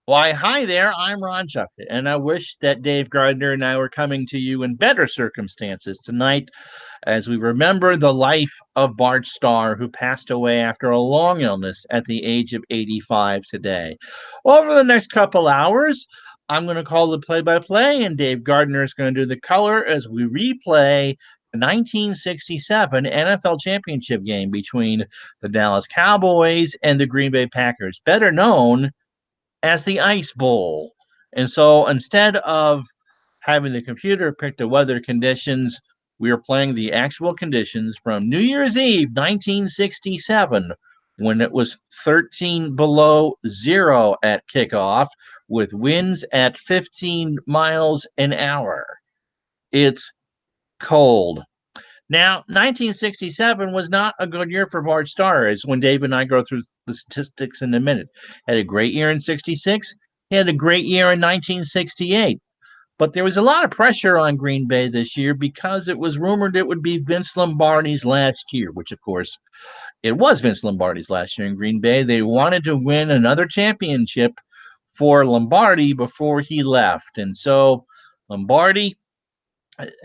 Why, hi there, I'm Ron Chuckett, and I wish that Dave Gardner and I were coming to you in better circumstances tonight as we remember the life of Bart Starr, who passed away after a long illness at the age of 85 today. Over the next couple hours, I'm going to call the play by play, and Dave Gardner is going to do the color as we replay the 1967 NFL championship game between the Dallas Cowboys and the Green Bay Packers, better known as the Ice Bowl. And so instead of having the computer pick the weather conditions, we are playing the actual conditions from New Year's Eve, 1967, when it was 13 below zero at kickoff with winds at 15 miles an hour. It's cold. Now, 1967 was not a good year for Bart Starr, as when Dave and I go through the statistics in a minute. Had a great year in 66. He had a great year in 1968. But there was a lot of pressure on Green Bay this year because it was rumored it would be Vince Lombardi's last year, which, of course, it was Vince Lombardi's last year in Green Bay. They wanted to win another championship for Lombardi before he left. And so Lombardi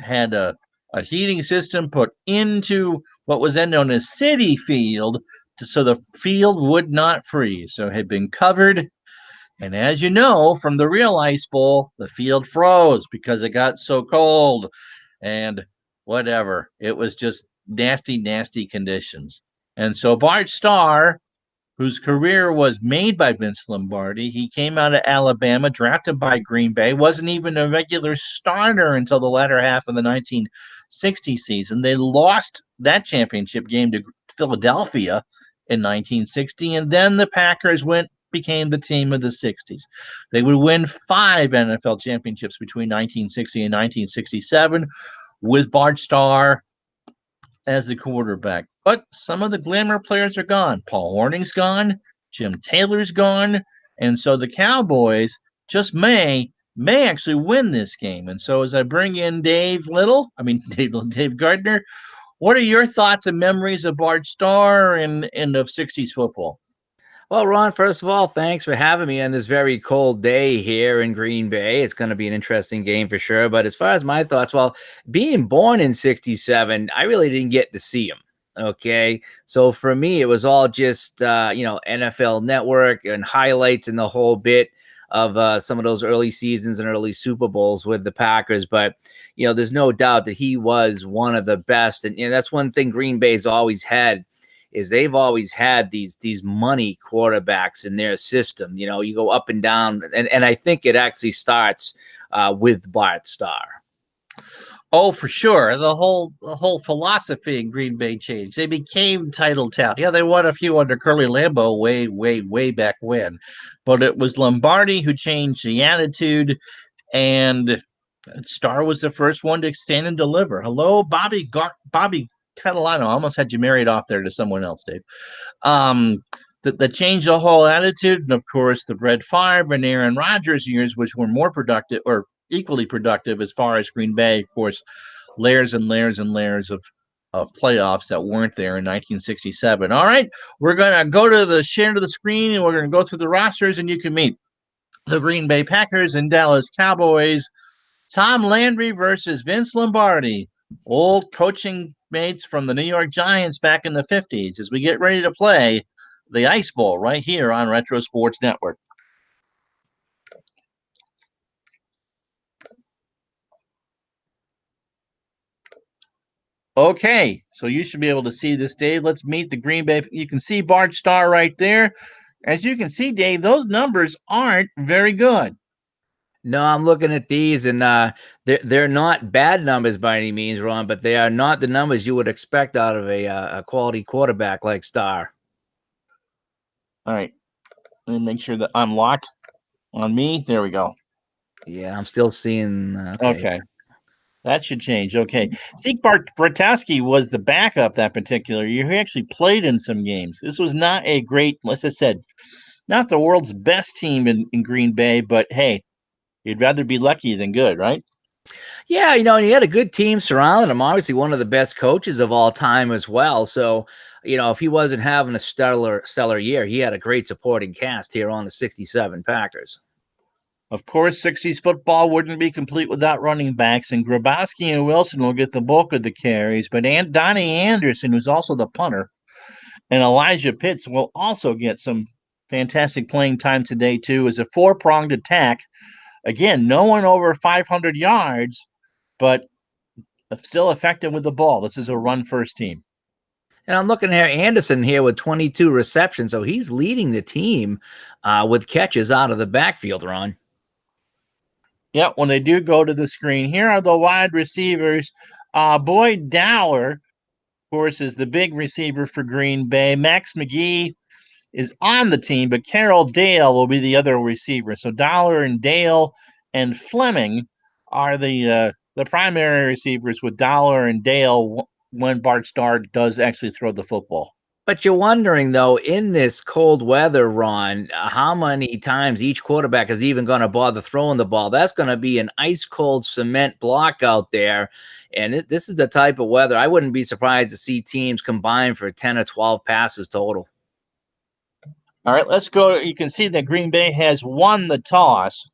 had a heating system put into what was then known as City Field so the field would not freeze. So it had been covered. And as you know from the real Ice Bowl, the field froze because it got so cold and whatever. It was just nasty, nasty conditions. And so Bart Starr, whose career was made by Vince Lombardi. He came out of Alabama, drafted by Green Bay, wasn't even a regular starter until the latter half of the 1960 season. They lost that championship game to Philadelphia in 1960, and then the Packers became the team of the 60s. They would win 5 NFL championships between 1960 and 1967 with Bart Starr as the quarterback. But some of the glamour players are gone. Paul Hornung's gone, Jim Taylor's gone, and so the Cowboys just may actually win this game. And so as I bring in Dave Gardner, what are your thoughts and memories of Bart Starr and of 60s football? Well, Ron, first of all, thanks for having me on this very cold day here in Green Bay. It's going to be an interesting game for sure. But as far as my thoughts, well, being born in 67, I really didn't get to see him. Okay. So for me, it was all just, NFL Network and highlights and the whole bit of some of those early seasons and early Super Bowls with the Packers. But, there's no doubt that he was one of the best. And that's one thing Green Bay's always had is they've always had these money quarterbacks in their system. You go up and down, and I think it actually starts with Bart Starr. Oh, for sure. The whole philosophy in Green Bay changed. They became title tout. Yeah, they won a few under Curly Lambeau way back when, but it was Lombardi who changed the attitude, and Starr was the first one to stand and deliver. Hello, Bobby Catalano. I almost had you married off there to someone else, Dave. That changed the whole attitude, and of course the Brett Favre and Aaron Rodgers years, which were more productive or equally productive as far as Green Bay. Of course, layers and layers and layers of playoffs that weren't there in 1967. All right, we're gonna go to the share to the screen, and we're gonna go through the rosters, and you can meet the Green Bay Packers and Dallas Cowboys. Tom Landry versus Vince Lombardi, old coaching mates from the New York Giants back in the 50s, as we get ready to play the Ice Bowl right here on Retro Sports Network. Okay, so you should be able to see this, Dave. Let's meet the Green Bay. You can see Bart Starr right there. As you can see, Dave, those numbers aren't very good. No, I'm looking at these, and they're not bad numbers by any means, Ron, but they are not the numbers you would expect out of a quality quarterback like Starr. All right, let me make sure that I'm locked on me. There we go. Yeah, I'm still seeing. Okay. That should change. Okay. Zeke Bartowski was the backup that particular year. He actually played in some games. This was not a great, as I said, not the world's best team in Green Bay, but hey, you'd rather be lucky than good, right? Yeah, and he had a good team surrounding him. Obviously, one of the best coaches of all time as well. So, if he wasn't having a stellar year, he had a great supporting cast here on the 67 Packers. Of course, 60s football wouldn't be complete without running backs, and Grabowski and Wilson will get the bulk of the carries, but Donnie Anderson, who's also the punter, and Elijah Pitts will also get some fantastic playing time today, too, as a four-pronged attack. Again, no one over 500 yards, but still effective with the ball. This is a run-first team. And I'm looking at Anderson here with 22 receptions, so he's leading the team with catches out of the backfield, Ron. Yep, when they do go to the screen, here are the wide receivers. Boyd Dowler, of course, is the big receiver for Green Bay. Max McGee is on the team, but Carroll Dale will be the other receiver. So Dowler and Dale and Fleming are the primary receivers, with Dowler and Dale when Bart Starr does actually throw the football. But you're wondering, though, in this cold weather, Ron, how many times each quarterback is even going to bother throwing the ball? That's going to be an ice-cold cement block out there. And this is the type of weather. I wouldn't be surprised to see teams combine for 10 or 12 passes total. All right, let's go. You can see that Green Bay has won the toss.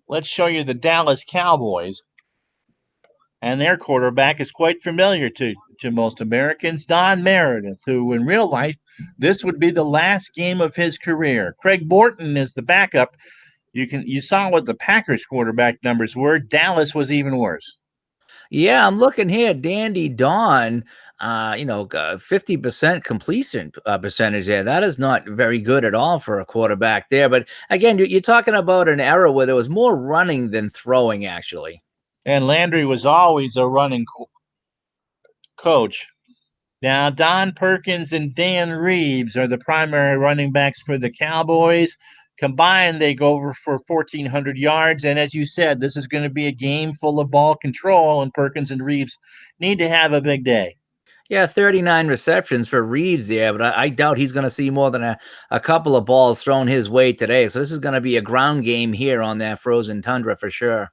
Let's show you the Dallas Cowboys. And their quarterback is quite familiar to most Americans, Don Meredith, who in real life, this would be the last game of his career. Craig Morton is the backup. You saw what the Packers quarterback numbers were. Dallas was even worse. Yeah, I'm looking here. Dandy Don, 50% completion percentage there. That is not very good at all for a quarterback there. But again, you're talking about an era where there was more running than throwing, actually. And Landry was always a running coach. Now, Don Perkins and Dan Reeves are the primary running backs for the Cowboys. Combined, they go over for 1,400 yards. And as you said, this is going to be a game full of ball control, and Perkins and Reeves need to have a big day. Yeah, 39 receptions for Reeves there, but I doubt he's going to see more than a couple of balls thrown his way today. So this is going to be a ground game here on that frozen tundra for sure.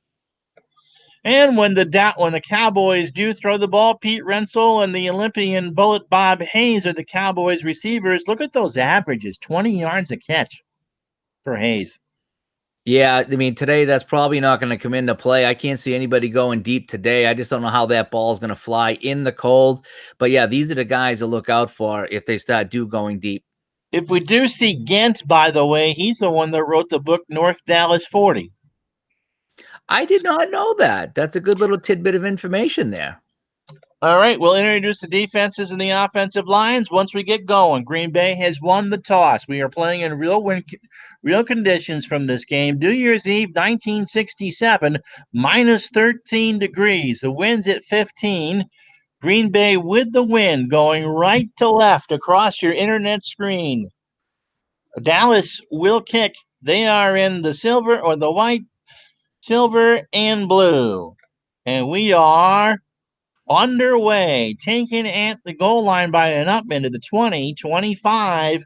And when the Cowboys do throw the ball, Pete Rensel and the Olympian Bullet Bob Hayes are the Cowboys receivers. Look at those averages, 20 yards a catch for Hayes. Yeah, I mean, today that's probably not going to come into play. I can't see anybody going deep today. I just don't know how that ball is going to fly in the cold. But yeah, these are the guys to look out for if they start going deep. If we do see Gent, by the way, he's the one that wrote the book North Dallas 40. I did not know that. That's a good little tidbit of information there. All right, we'll introduce the defenses and the offensive lines once we get going. Green Bay has won the toss. We are playing in real conditions from this game. New Year's Eve, 1967, minus 13 degrees. The wind's at 15. Green Bay with the wind going right to left across your internet screen. Dallas will kick. They are in the silver or the white, silver and blue. And we are underway, taken at the goal line by an up into the 20, 25.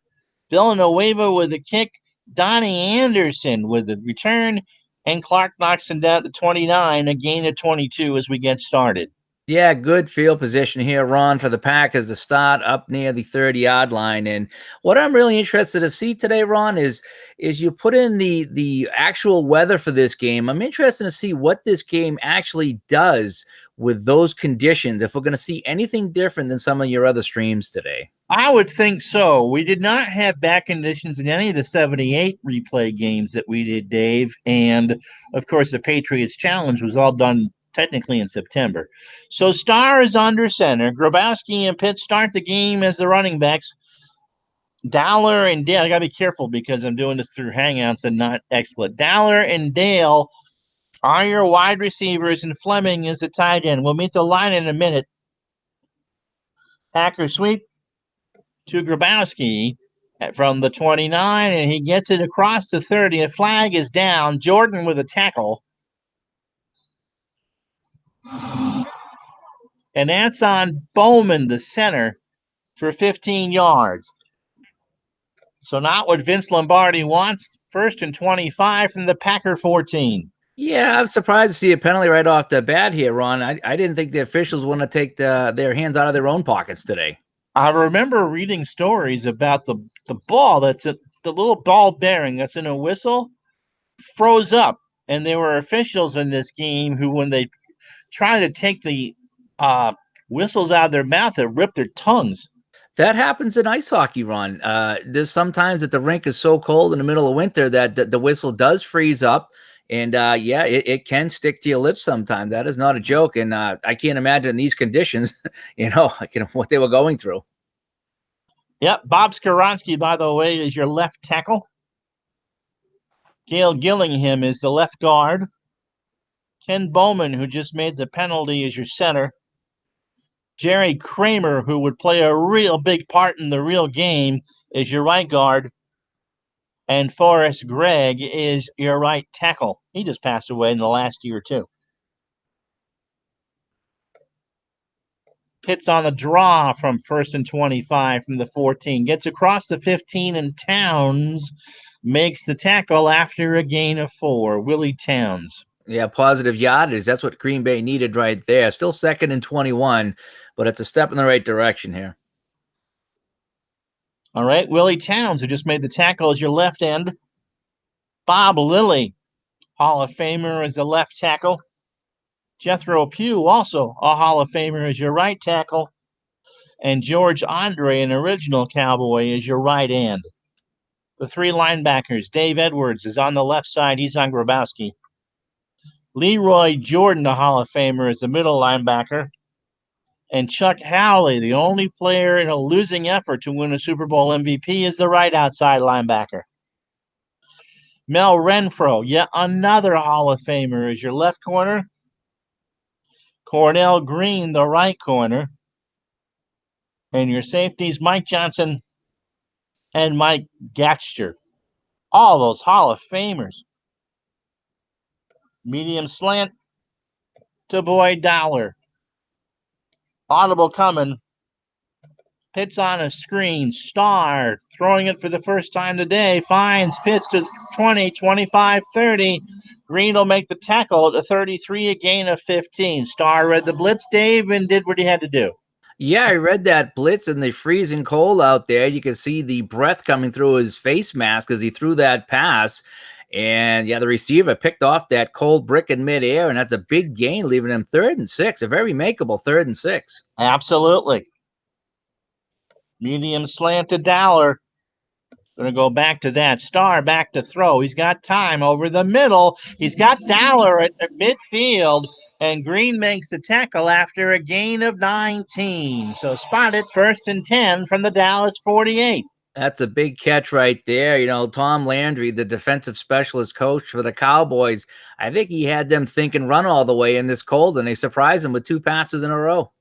Villanueva with the kick. Donnie Anderson with the return. And Clark knocks him down to 29, a gain of 22 as we get started. Yeah, good field position here, Ron, for the Packers to start up near the 30-yard line. And what I'm really interested to see today, Ron, is you put in the actual weather for this game. I'm interested to see what this game actually does with those conditions, if we're going to see anything different than some of your other streams today. I would think so. We did not have back conditions in any of the 78 replay games that we did, Dave. And, of course, the Patriots Challenge was all done technically in September. So Starr is under center. Grabowski and Pitts start the game as the running backs. Dowler and Dale, I got to be careful because I'm doing this through Hangouts and not XSplit. Dowler and Dale are your wide receivers, and Fleming is the tight end. We'll meet the line in a minute. Packer sweep to Grabowski from the 29, and he gets it across the 30. A flag is down. Jordan with a tackle. And that's on Bowman, the center, for 15 yards. So not what Vince Lombardi wants. 1st and 25 from the Packer 14. Yeah, I'm surprised to see a penalty right off the bat here, Ron. I didn't think the officials want to take their hands out of their own pockets today. I remember reading stories about the ball that's the little ball bearing that's in a whistle froze up, and there were officials in this game who, when they tried to take the whistles out of their mouth, it ripped their tongues. That happens in ice hockey, Ron. There's sometimes that the rink is so cold in the middle of winter that the whistle does freeze up. And yeah, it can stick to your lips sometimes. That is not a joke. And I can't imagine these conditions, what they were going through. Yep, Bob Skoronsky, by the way, is your left tackle. Gail Gillingham is the left guard. Ken Bowman, who just made the penalty, is your center. Jerry Kramer, who would play a real big part in the real game, is your right guard. And Forrest Gregg is your right tackle. He just passed away in the last year, too. Pitts on the draw from 1st and 25 from the 14. Gets across the 15, and Towns makes the tackle after a gain of 4. Willie Towns. Yeah, positive yardage. That's what Green Bay needed right there. Still 2nd and 21, but it's a step in the right direction here. All right, Willie Towns, who just made the tackle, is your left end. Bob Lilly, Hall of Famer, is the left tackle. Jethro Pugh, also a Hall of Famer, is your right tackle. And George Andre, an original Cowboy, is your right end. The 3 linebackers, Dave Edwards is on the left side. He's on Grabowski. Leroy Jordan, a Hall of Famer, is the middle linebacker. And Chuck Howley, the only player in a losing effort to win a Super Bowl MVP, is the right outside linebacker. Mel Renfro, yet another Hall of Famer, is your left corner. Cornell Green, the right corner. And your safeties, Mike Johnson and Mike Gatcher. All those Hall of Famers. Medium slant to Boyd Dowler. Audible coming. Pitts on a screen. Starr throwing it for the first time today. Finds Pitts to 20, 25, 30. Green will make the tackle at 33, a gain of 15. Starr read the blitz, Dave, and did what he had to do. Yeah, I read that blitz in the freezing cold out there. You could see the breath coming through his face mask as he threw that pass. And yeah, the receiver picked off that cold brick in midair, and that's a big gain, leaving him 3rd and 6, a very makeable 3rd and 6. Absolutely. Medium slant to Dowler. Going to go back to that. Starr back to throw. He's got time over the middle. He's got Dowler at midfield, and Green makes the tackle after a gain of 19. So spotted 1st and 10 from the Dallas 48. That's a big catch right there. Tom Landry, the defensive specialist coach for the Cowboys, I think he had them thinking run all the way in this cold, and they surprised him with 2 passes in a row.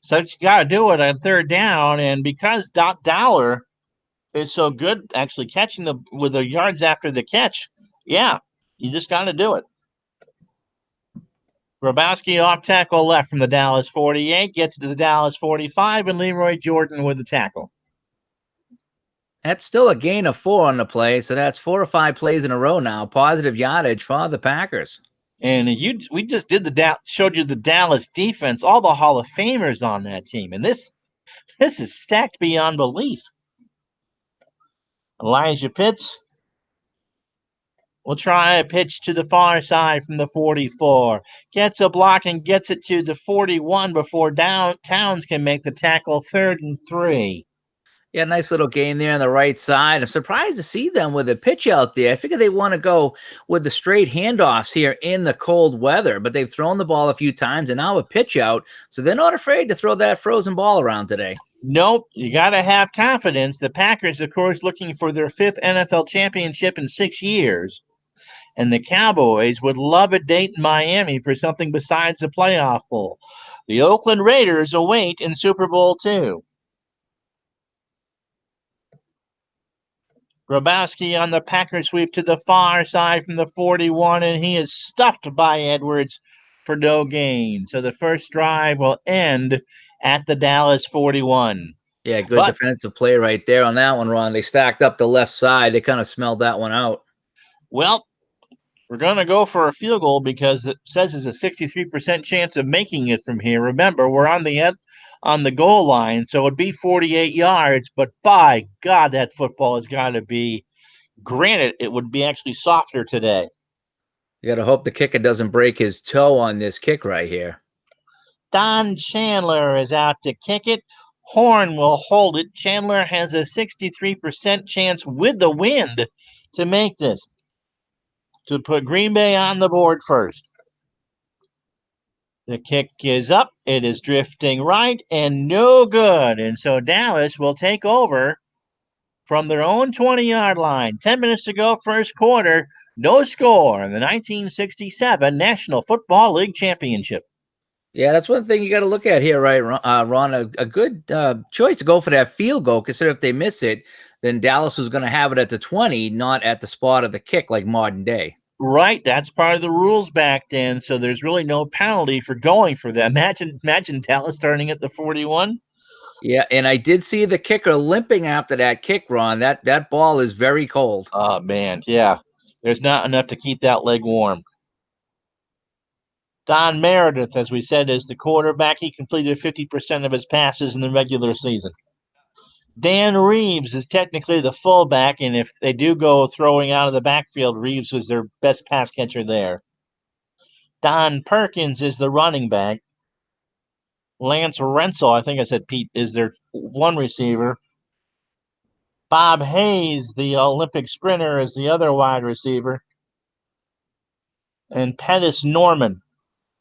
So you got to do it on 3rd down, and because Dowler is so good actually catching with the yards after the catch, yeah, you just got to do it. Grabowski off tackle left from the Dallas 48, gets to the Dallas 45, and Leroy Jordan with the tackle. That's still a gain of 4 on the play, so that's 4 or 5 plays in a row now. Positive yardage for the Packers. And we just showed you the Dallas defense, all the Hall of Famers on that team, and this is stacked beyond belief. Elijah Pitts will try a pitch to the far side from the 44. Gets a block and gets it to the 41 before Towns can make the tackle. 3rd and 3. Yeah, nice little game there on the right side. I'm surprised to see them with a pitch out there. I figure they want to go with the straight handoffs here in the cold weather, but they've thrown the ball a few times and now a pitch out, so they're not afraid to throw that frozen ball around today. Nope, you got to have confidence. The Packers, of course, looking for their 5th NFL championship in 6 years. And the Cowboys would love a date in Miami for something besides the playoff bowl. The Oakland Raiders await in Super Bowl II. Grabowski on the Packer sweep to the far side from the 41, and he is stuffed by Edwards for no gain. So the first drive will end at the Dallas 41. Yeah, good defensive play right there on that one, Ron. They stacked up the left side. They kind of smelled that one out. Well, we're going to go for a field goal because it says there's a 63% chance of making it from here. Remember, we're on the on the goal line, so it'd be 48 yards. But by God, that football has got to be. Granted, it would be actually softer today. You got to hope the kicker doesn't break his toe on this kick right here. Don Chandler is out to kick it. Horn will hold it. Chandler has a 63% chance with the wind to make this, to put Green Bay on the board first. The kick is up. It is drifting right and no good. And so Dallas will take over from their own 20-yard line. 10 minutes to go, first quarter. No score in the 1967 National Football League Championship. Yeah, that's one thing you got to look at here, right, Ron? A good choice to go for that field goal. Consider if they miss it, then Dallas was going to have it at the 20, not at the spot of the kick like modern day. Right, that's part of the rules back then, so there's really no penalty for going for that. Imagine Dallas starting at the 41. Yeah, and I did see the kicker limping after that kick, Ron. That ball is very cold. Oh man, yeah. There's not enough to keep that leg warm. Don Meredith, as we said, is the quarterback. He completed 50% of his passes in the regular season. Dan Reeves is technically the fullback, and if they do go throwing out of the backfield, Reeves is their best pass catcher there. Don Perkins is the running back. Lance Rensel, I think I said Pete, is their one receiver. Bob Hayes, the Olympic sprinter, is the other wide receiver. And Pettis Norman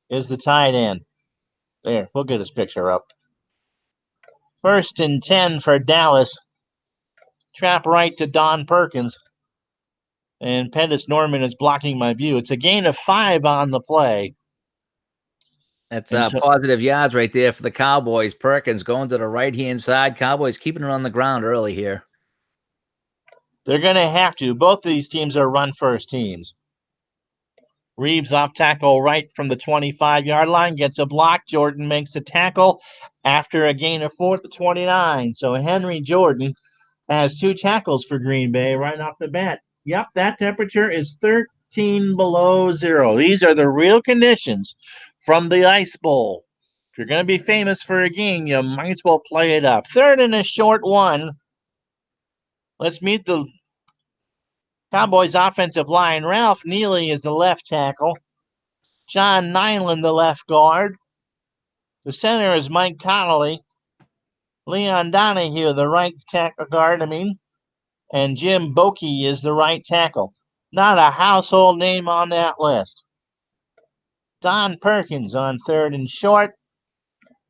is the tight end. There, we'll get his picture up. 1st and 10 for Dallas. Trap right to Don Perkins. And Pettis Norman is blocking my view. It's a gain of 5 on the play. That's positive yards right there for the Cowboys. Perkins going to the right-hand side. Cowboys keeping it on the ground early here. They're going to have to. Both of these teams are run-first teams. Reeves off tackle right from the 25-yard line, gets a block. Jordan makes a tackle after a gain of 4 to 29. So Henry Jordan has 2 tackles for Green Bay right off the bat. Yep, that temperature is 13 below zero. These are the real conditions from the Ice Bowl. If you're going to be famous for a game, you might as well play it up. 3rd and a short one. Let's meet the Cowboys offensive line. Ralph Neely is the left tackle. John Nyland, the left guard. The center is Mike Connolly. Leon Donahue, the right guard, and Jim Bokey is the right tackle. Not a household name on that list. Don Perkins on 3rd and short.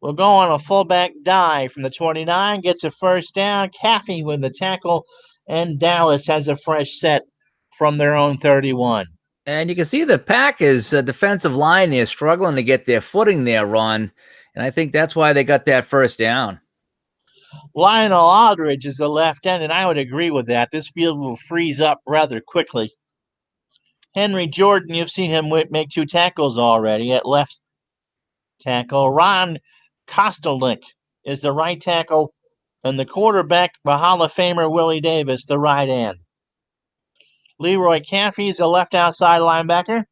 We'll go on a fullback dive from the 29, gets a first down. Caffey with the tackle, and Dallas has a fresh set from their own 31. And you can see the Packers defensive line there struggling to get their footing there, Ron. And I think that's why they got that first down. Lionel Aldridge is the left end, and I would agree with that. This field will freeze up rather quickly. Henry Jordan, you've seen him make 2 tackles already at left tackle. Ron Kostelnik is the right tackle, and the quarterback, the Hall of Famer Willie Davis, the right end. Leroy Caffey is the left outside linebacker.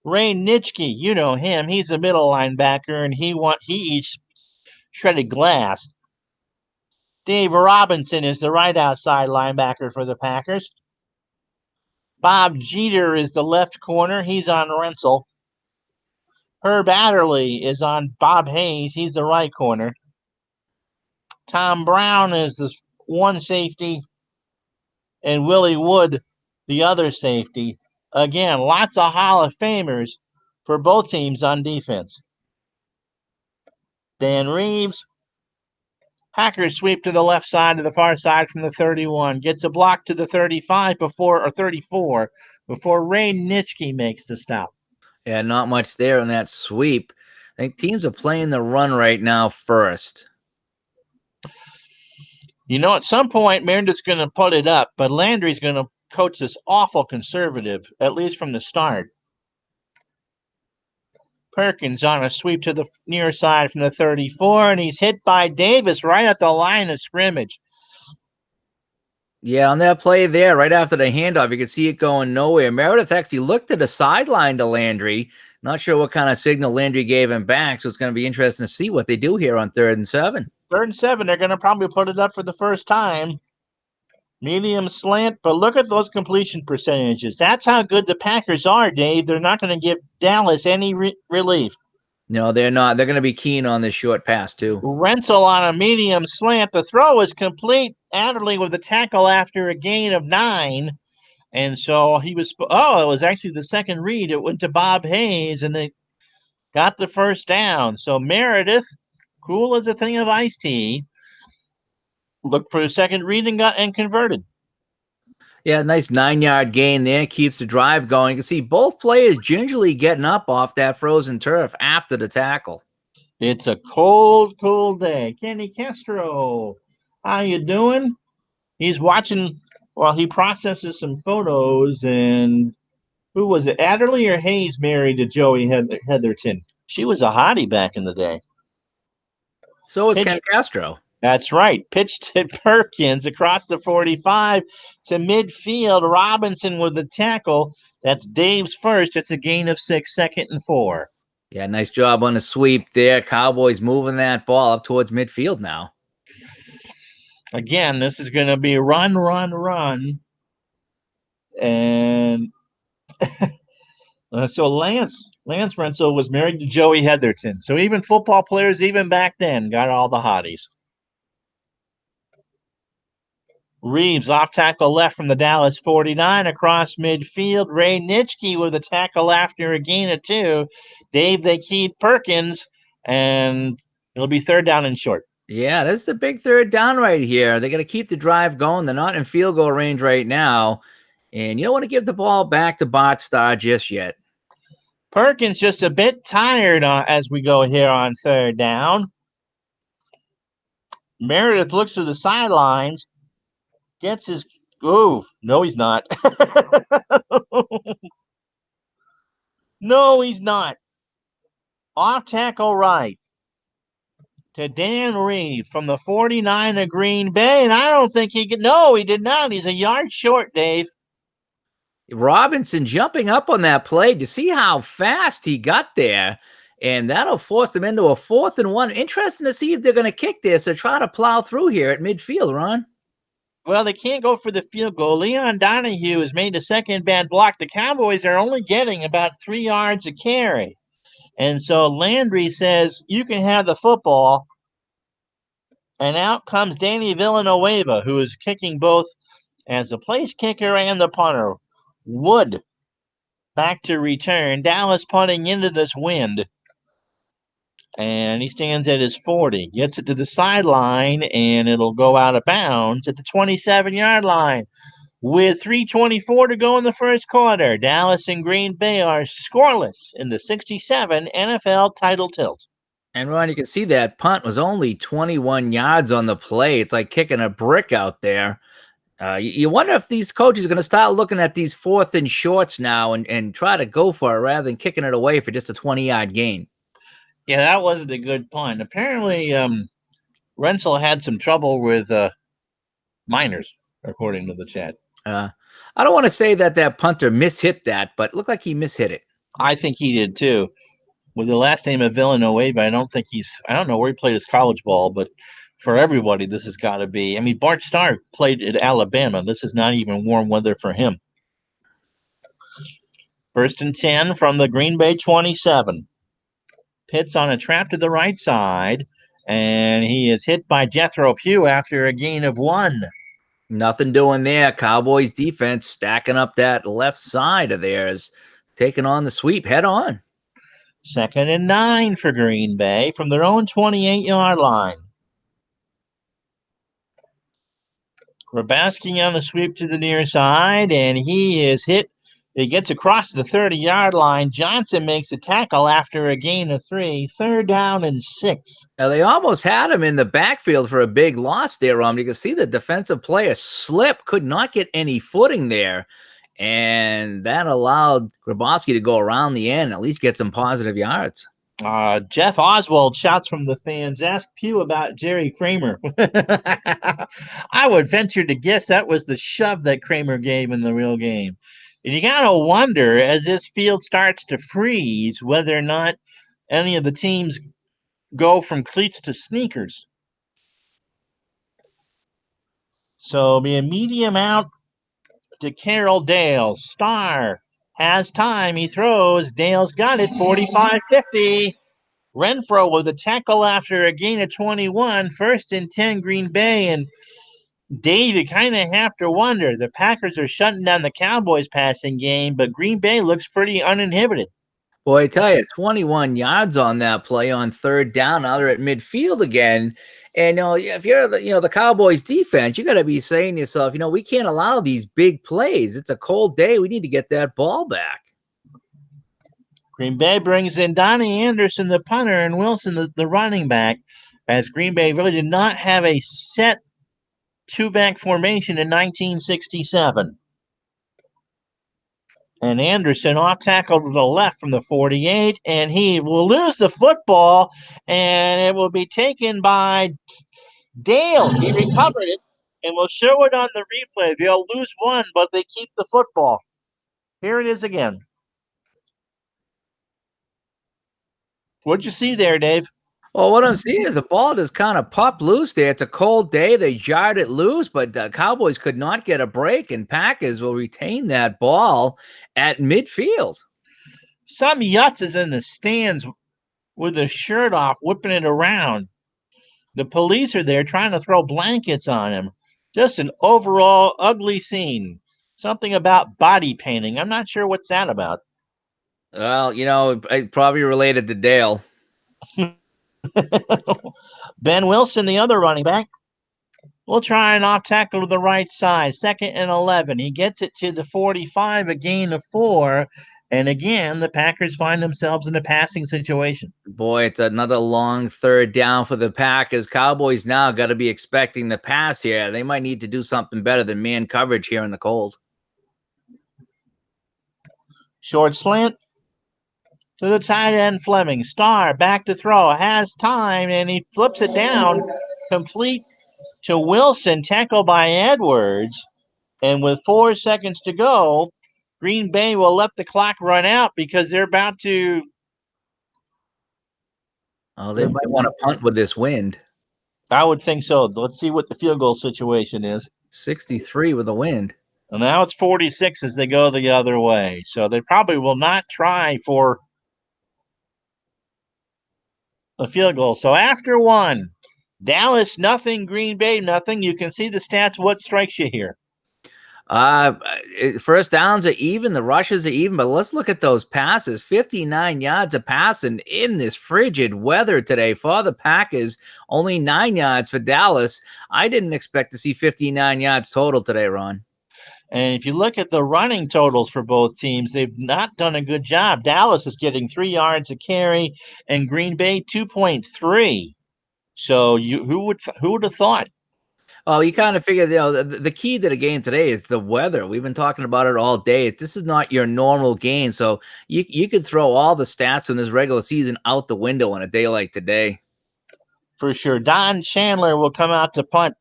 Ray Nitschke, you know him. He's the middle linebacker, and he eats shredded glass. Dave Robinson is the right outside linebacker for the Packers. Bob Jeter is the left corner. He's on Rensel. Herb Adderley is on Bob Hayes. He's the right corner. Tom Brown is the one safety, and Willie Wood the other safety. Again, lots of Hall of Famers for both teams on defense. Dan Reeves. Packers sweep to the left side to the far side from the 31. Gets a block to the 35 or 34 before Ray Nitschke makes the stop. Yeah, not much there in that sweep. I think teams are playing the run right now first. You know, at some point, Meredith's going to put it up, but Landry's going to coach this awful conservative, at least from the start. Perkins on a sweep to the near side from the 34, and he's hit by Davis right at the line of scrimmage. Yeah, on that play there, right after the handoff, you could see it going nowhere. Meredith actually looked to the sideline to Landry. Not sure what kind of signal Landry gave him back, so it's going to be interesting to see what they do here on 3rd and 7. 3rd and 7, they're going to probably put it up for the first time. Medium slant, but look at those completion percentages. That's how good the Packers are, Dave. They're not going to give Dallas any relief. No, they're not. They're going to be keen on this short pass, too. Renzel on a medium slant. The throw is complete. Adderley with a tackle after a gain of 9. And so he was, it was actually the second read. It went to Bob Hayes, and they got the first down. So Meredith, cool as a thing of iced tea, looked for a second read and converted. Yeah, nice 9-yard gain there. Keeps the drive going. You can see both players gingerly getting up off that frozen turf after the tackle. It's a cold, cold day. Kenny Castro, how you doing? He's watching while he processes some photos. And who was it, Adderley or Hayes married to Joey Heatherton? She was a hottie back in the day. So is Ken Castro. That's right. Pitched at Perkins across the 45 to midfield. Robinson with the tackle. That's Dave's first. It's a gain of 6, 2nd and 4. Yeah, nice job on the sweep there. Cowboys moving that ball up towards midfield now. Again, this is going to be run, run, run. And so Lance Renzel was married to Joey Heatherton. So even football players, even back then, got all the hotties. Reeves off tackle left from the Dallas 49 across midfield. Ray Nitschke with a tackle after a gain of 2. Dave, they keyed Perkins, and it'll be 3rd down and short. Yeah, this is a big 3rd down right here. They got to keep the drive going. They're not in field goal range right now. And you don't want to give the ball back to Bart Starr just yet. Perkins just a bit tired as we go here on 3rd down. Meredith looks to the sidelines. Gets his. Oh, no, he's not. No, he's not. Off tackle right to Dan Reed from the 49 of Green Bay. And I don't think he could. No, he did not. He's a yard short, Dave. Robinson jumping up on that play to see how fast he got there. And that'll force them into a 4th and 1. Interesting to see if they're going to kick this or try to plow through here at midfield, Ron. Well, they can't go for the field goal. Leon Donahue has made the second bad block. The Cowboys are only getting about 3 yards a carry. And so Landry says, you can have the football. And out comes Danny Villanueva, who is kicking both as the place kicker and the punter. Wood back to return. Dallas punting into this wind. And he stands at his 40. Gets it to the sideline, and it'll go out of bounds at the 27-yard line. With 3:24 to go in the first quarter, Dallas and Green Bay are scoreless in the 67 NFL title tilt. And Ron, you can see that punt was only 21 yards on the play. It's like kicking a brick out there. You wonder if these coaches are going to start looking at these 4th and shorts now and try to go for it rather than kicking it away for just a 20-yard gain. Yeah, that wasn't a good punt. Apparently, Renzel had some trouble with minors, according to the chat. I don't want to say that punter mishit that, but it looked like he mishit it. I think he did too. With the last name of Villanueva, I don't know where he played his college ball, but for everybody, this has got to be. I mean, Bart Starr played at Alabama. This is not even warm weather for him. 1st and 10 from the Green Bay 27. Pitts on a trap to the right side, and he is hit by Jethro Pugh after a gain of 1. Nothing doing there. Cowboys defense stacking up that left side of theirs, taking on the sweep head on. 2nd and 9 for Green Bay from their own 28-yard line. Grabowski on the sweep to the near side, and he is hit. He gets across the 30-yard line. Johnson makes a tackle after a gain of 3. 3rd down and 6. Now, they almost had him in the backfield for a big loss there, Ron. You can see the defensive player slip, could not get any footing there. And that allowed Grabowski to go around the end, at least get some positive yards. Jeff Oswald shouts from the fans, ask Pew about Jerry Kramer. I would venture to guess that was the shove that Kramer gave in the real game. And you got to wonder, as this field starts to freeze, whether or not any of the teams go from cleats to sneakers. So be a medium out to Carroll Dale. Starr has time. He throws. Dale's got it. 45-50. Renfro with a tackle after a gain of 21. First and 10 Green Bay. And Dave, you kind of have to wonder. The Packers are shutting down the Cowboys passing game, but Green Bay looks pretty uninhibited. Boy, I tell you, 21 yards on that play on third down. Now they're at midfield again. And if you're the Cowboys defense, you got to be saying to yourself, we can't allow these big plays. It's a cold day. We need to get that ball back. Green Bay brings in Donnie Anderson, the punter, and Wilson, the running back, as Green Bay really did not have a set two-back formation in 1967. And Anderson off tackle to the left from the 48, and he will lose the football, and it will be taken by Dale. He recovered it, and we'll show it on the replay. They'll lose one, but they keep the football. Here it is again. What'd you see there, Dave? Well, what I'm seeing is the ball just kind of popped loose there. It's a cold day. They jarred it loose, but the Cowboys could not get a break, and Packers will retain that ball at midfield. Some Yutz is in the stands with his shirt off, whipping it around. The police are there trying to throw blankets on him. Just an overall ugly scene. Something about body painting. I'm not sure what's that about. Well, probably related to Dale. Ben Wilson, the other running back, will try an off tackle to the right side. 2nd and 11. He gets it to the 45, a gain of 4. And again, the Packers find themselves in a passing situation. Boy, it's another long third down for the Packers. Cowboys now got to be expecting the pass here. They might need to do something better than man coverage here in the cold. Short slant to the tight end Fleming. Starr back to throw. Has time, and he flips it down. Complete to Wilson. Tackled by Edwards. And with 4 seconds to go, Green Bay will let the clock run out because they're about to. Oh, they might want to punt with this wind. I would think so. Let's see what the field goal situation is. 63 with the wind. And now it's 46 as they go the other way. So they probably will not try for a field goal. So after one, Dallas nothing, Green Bay nothing. You can see the stats. What strikes you here? First downs are even, the rushes are even, but let's look at those passes. 59 yards of passing in this frigid weather today for the Packers, only 9 yards for Dallas. I didn't expect to see 59 yards total today, Ron. And if you look at the running totals for both teams, they've not done a good job. Dallas is getting 3 yards a carry, and Green Bay 2.3. So who would have thought? Oh, you kind of figure, the key to the game today is the weather. We've been talking about it all day. This is not your normal game, so you could throw all the stats in this regular season out the window on a day like today. For sure. Don Chandler will come out to punt,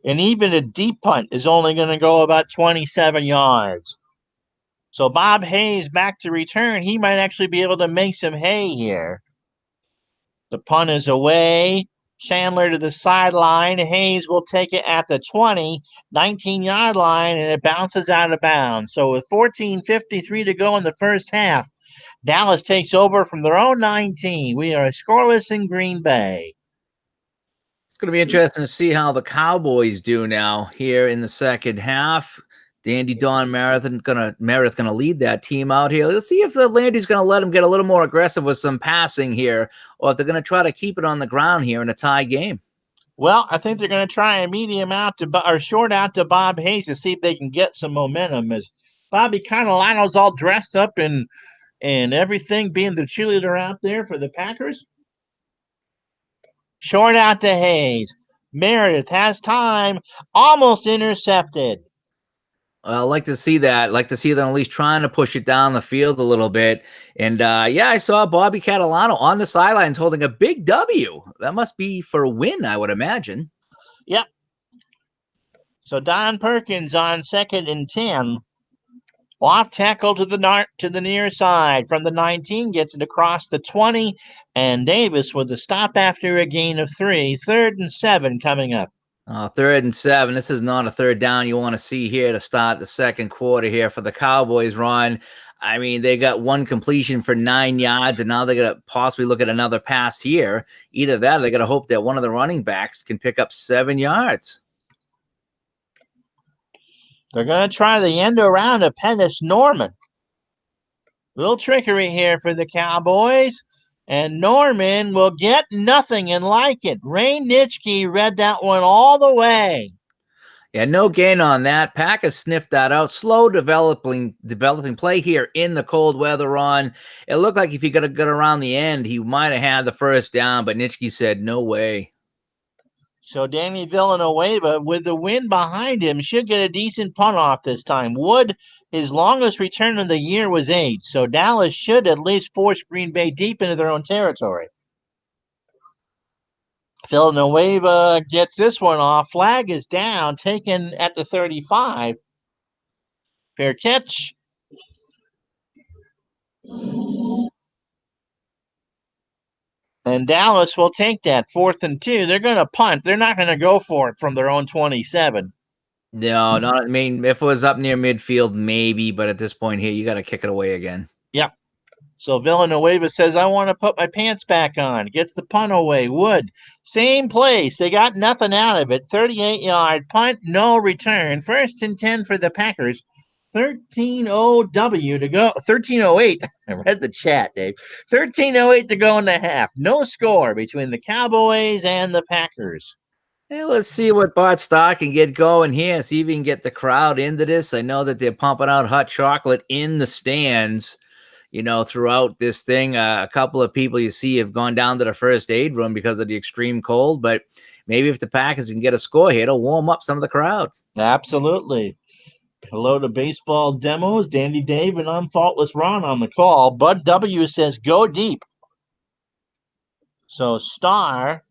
and even a deep punt is only going to go about 27 yards. So Bob Hayes back to return. He might actually be able to make some hay here. The punt is away. Chandler to the sideline. Hayes will take it at the 20, 19-yard line, and it bounces out of bounds. So with 14:53 to go in the first half, Dallas takes over from their own 19. We are scoreless in Green Bay. It's going to be interesting to see how the Cowboys do now here in the second half. Dandy Don Meredith gonna lead that team out here. Let's see if Landy's gonna let him get a little more aggressive with some passing here, or if they're gonna try to keep it on the ground here in a tie game. Well, I think they're going to try a medium out or short out to Bob Hayes to see if they can get some momentum. As Bobby Catalano's all dressed up and everything, being the cheerleader out there for the Packers. Short out to Hayes. Meredith has time, almost intercepted. I like to see that. Like to see them at least trying to push it down the field a little bit. And yeah, I saw Bobby Catalano on the sidelines holding a big W. That must be for a win, I would imagine. Yep. So Don Perkins on 2nd and 10. Off tackle to the near side from the 19, gets it across the 20, and Davis with the stop after a gain of 3. 3rd and 7 coming up. 3rd and 7. This is not a third down you want to see here to start the second quarter here for the Cowboys, Ron. I mean, they got one completion for 9 yards, and now they're going to possibly look at another pass here. Either that or they're going to hope that one of the running backs can pick up 7 yards. They're going to try the end around of Pennis Norman. Little trickery here for the Cowboys. And Norman will get nothing and like it. Ray Nitschke read that one all the way. Yeah, no gain on that. Packers sniffed that out. Slow developing play here in the cold weather on. It looked like if he could have got around the end, he might have had the first down, but Nitschke said, no way. So Danny Villanueva, with the wind behind him, should get a decent punt off this time. Wood, his longest return of the year was 8, so Dallas should at least force Green Bay deep into their own territory. Villanueva gets this one off. Flag is down, taken at the 35. Fair catch. And Dallas will take that 4th and 2. They're going to punt. They're not going to go for it from their own 27. No, not. I mean, if it was up near midfield, maybe, but at this point here, you got to kick it away again. Yep. So Villanueva says, I want to put my pants back on. Gets the punt away. Wood, same place. They got nothing out of it. 38-yard punt, no return. 1st and 10 for the Packers. 13-0 to go. 13:08. I read the chat, Dave. 13:08 to go in the half. No score between the Cowboys and the Packers. Hey, let's see what Bart Starr can get going here. See if he can get the crowd into this. I know that they're pumping out hot chocolate in the stands, throughout this thing. A couple of people you see have gone down to the first aid room because of the extreme cold, but maybe if the Packers can get a score here, it'll warm up some of the crowd. Absolutely. Hello to Baseball Demos, Dandy Dave, and I'm Faultless Ron on the call. Bud W says, go deep. So Starr,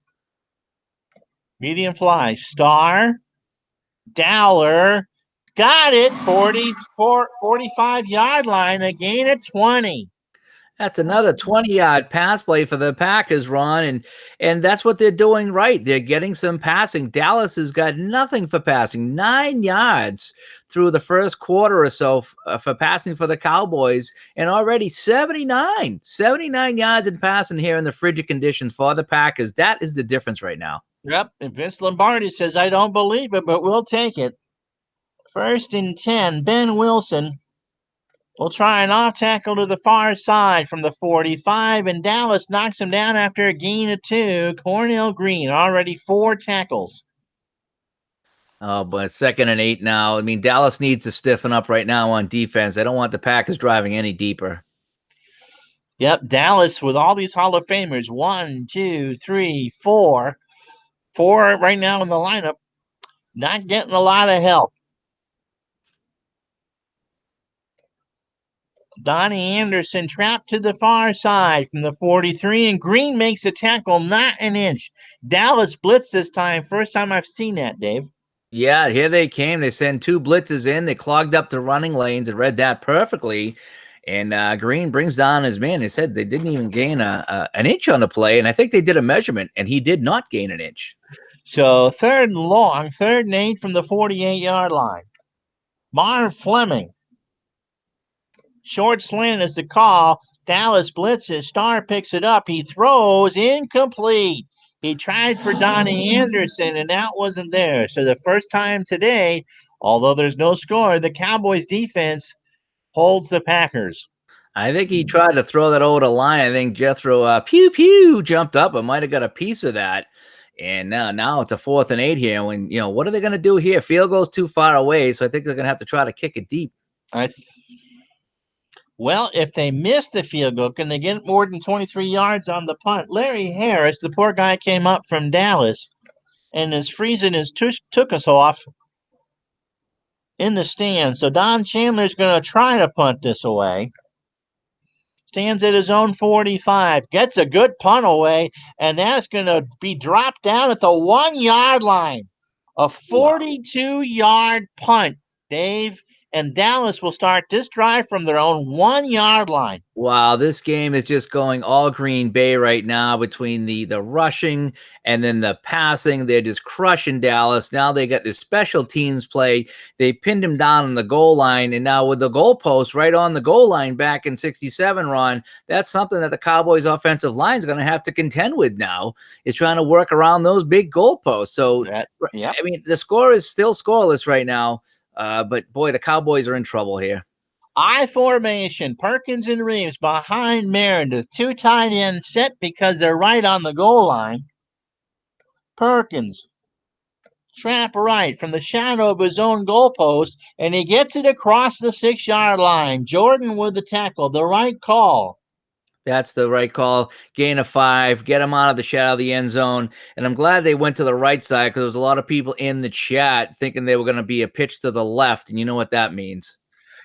medium fly, Starr, Dowler, got it, 45-yard line, a gain of 20. That's another 20-yard pass play for the Packers, Ron, and that's what they're doing right. They're getting some passing. Dallas has got nothing for passing. 9 yards through the first quarter or so for passing for the Cowboys, and already 79 yards in passing here in the frigid conditions for the Packers. That is the difference right now. Yep, and Vince Lombardi says, I don't believe it, but we'll take it. 1st and 10, Ben Wilson will try an off tackle to the far side from the 45, and Dallas knocks him down after a gain of 2. Cornell Green, already 4 tackles. Oh, but 2nd and 8 now. I mean, Dallas needs to stiffen up right now on defense. I don't want the Packers driving any deeper. Yep, Dallas with all these Hall of Famers. 1, 2, 3, 4. 4 right now in the lineup. Not getting a lot of help. Donnie Anderson trapped to the far side from the 43, and Green makes a tackle, not an inch. Dallas blitz this time. First time I've seen that, Dave. Yeah, here they came. They sent 2 blitzes in. They clogged up the running lanes and read that perfectly. And Green brings down his man. They said they didn't even gain an inch on the play, and I think they did a measurement, and he did not gain an inch. So 3rd and long, 3rd and 8 from the 48-yard line. Marv Fleming. Short slant is the call. Dallas blitzes. Starr picks it up. He throws incomplete. He tried for Donnie Anderson, and that wasn't there. So the first time today, although there's no score, the Cowboys defense holds the Packers. I think he tried to throw that over the line. I think Jethro pew pew jumped up and might have got a piece of that. And now it's a 4th and 8 here. When what are they going to do here? Field goal's too far away, so I think they're going to have to try to kick it deep. Well, if they miss the field goal, can they get more than 23 yards on the punt? Larry Harris, the poor guy, came up from Dallas, and is freezing his took us off. in the stand. So Don Chandler's going to try to punt this away. Stands at his own 45, gets a good punt away, and that's going to be dropped down at the 1 yard line. A Wow. 42-yard punt, Dave, and Dallas will start this drive from their own 1 yard line. Wow, this game is just going all Green Bay right now between the rushing and then the passing. They're just crushing Dallas. Now they got this special teams play. They pinned him down on the goal line, and now with the goalpost right on the goal line back in 67, Ron, that's something that the Cowboys offensive line is going to have to contend with now, is trying to work around those big goalposts. So, Yep. I mean, the score is still scoreless right now, but boy, the Cowboys are in trouble here. I formation, Perkins and Reeves behind Meredith. Two tight ends set because they're right on the goal line. Perkins, trap right from the shadow of his own goalpost, and he gets it across the 6 yard line. Jordan with the tackle, the right call. That's the right call. Gain of 5. Get him out of the shadow of the end zone. And I'm glad they went to the right side because there was a lot of people in the chat thinking they were going to be a pitch to the left. And you know what that means.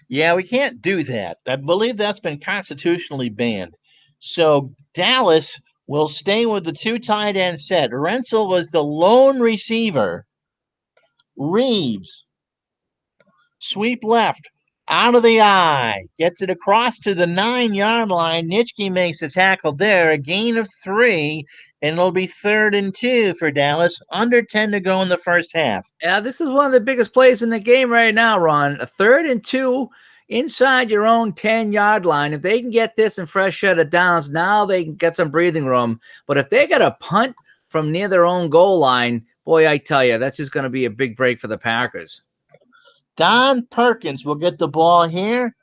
Yeah, we can't do that. I believe that's been constitutionally banned. So Dallas will stay with the two tight end set. Renzel was the lone receiver. Reeves, sweep left, out of the eye, gets it across to the 9 yard line. Nitschke makes a tackle there, a gain of 3, and it'll be 3rd and 2 for Dallas. Under 10 to go in the first half. Yeah, this is one of the biggest plays in the game right now, Ron. A 3rd and 2 inside your own 10-yard line. If they can get this and fresh set of downs, now they can get some breathing room. But if they get a punt from near their own goal line, boy, I tell you, that's just going to be a big break for the Packers. Don Perkins will get the ball here.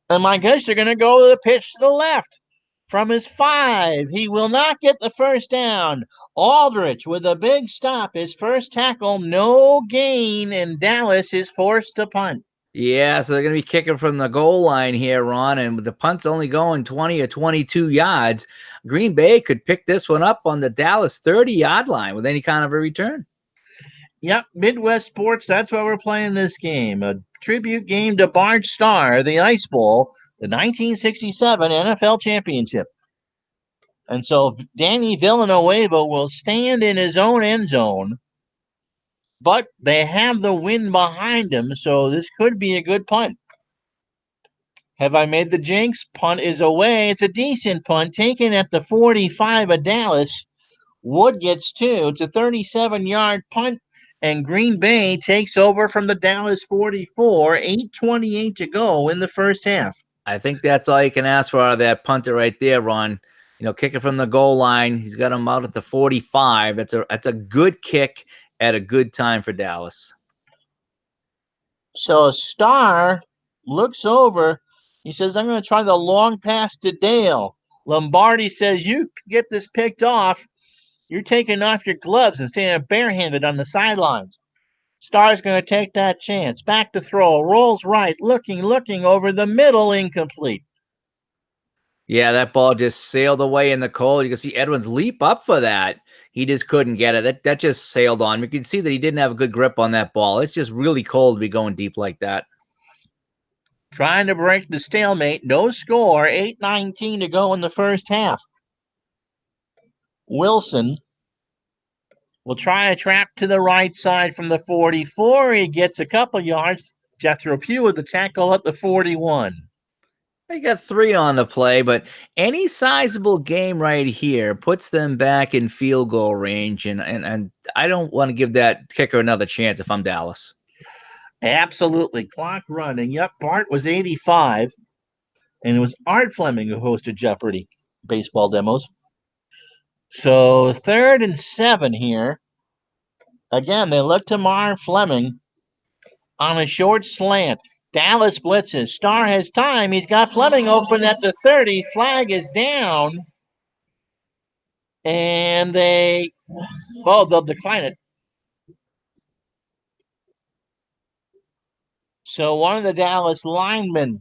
And my gosh, they're going to go to the pitch to the left. From his 5, he will not get the first down. Aldrich with a big stop, his first tackle, no gain, and Dallas is forced to punt. Yeah, so they're going to be kicking from the goal line here, Ron, and with the punt's only going 20 or 22 yards, Green Bay could pick this one up on the Dallas 30-yard line with any kind of a return. Yep, Midwest Sports, that's why we're playing this game. A tribute game to Bart Starr, the Ice Bowl, the 1967 NFL Championship. And so Danny Villanueva will stand in his own end zone, but they have the wind behind him, so this could be a good punt. Have I made the jinx? Punt is away. It's a decent punt taken at the 45 of Dallas. Wood gets 2. It's a 37-yard punt, and Green Bay takes over from the Dallas 44. 8:28 to go in the first half. I think that's all you can ask for out of that punter right there, Ron. You know, kicking from the goal line. He's got him out at the 45. That's a good kick at a good time for Dallas. So Starr looks over. He says, I'm going to try the long pass to Dale. Lombardi says, you get this picked off. You're taking off your gloves and standing barehanded on the sidelines. Starr's going to take that chance. Back to throw. Rolls right. Looking over the middle. Incomplete. Yeah, that ball just sailed away in the cold. You can see Edwards leap up for that. He just couldn't get it. That just sailed on. You can see that he didn't have a good grip on that ball. It's just really cold to be going deep like that. Trying to break the stalemate. No score. 8:19 to go in the first half. Wilson will try a trap to the right side from the 44. He gets a couple yards. Jethro Pugh with the tackle at the 41. They got 3 on the play, but any sizable game right here puts them back in field goal range, and I don't want to give that kicker another chance if I'm Dallas. Absolutely. Clock running. Yep, Bart was 85, and it was Art Fleming who hosted Jeopardy baseball demos. So 3rd and 7 here. Again, they look to Mar Fleming on a short slant. Dallas blitzes. Starr has time. He's got Fleming open at the 30. Flag is down. And they'll decline it. So one of the Dallas linemen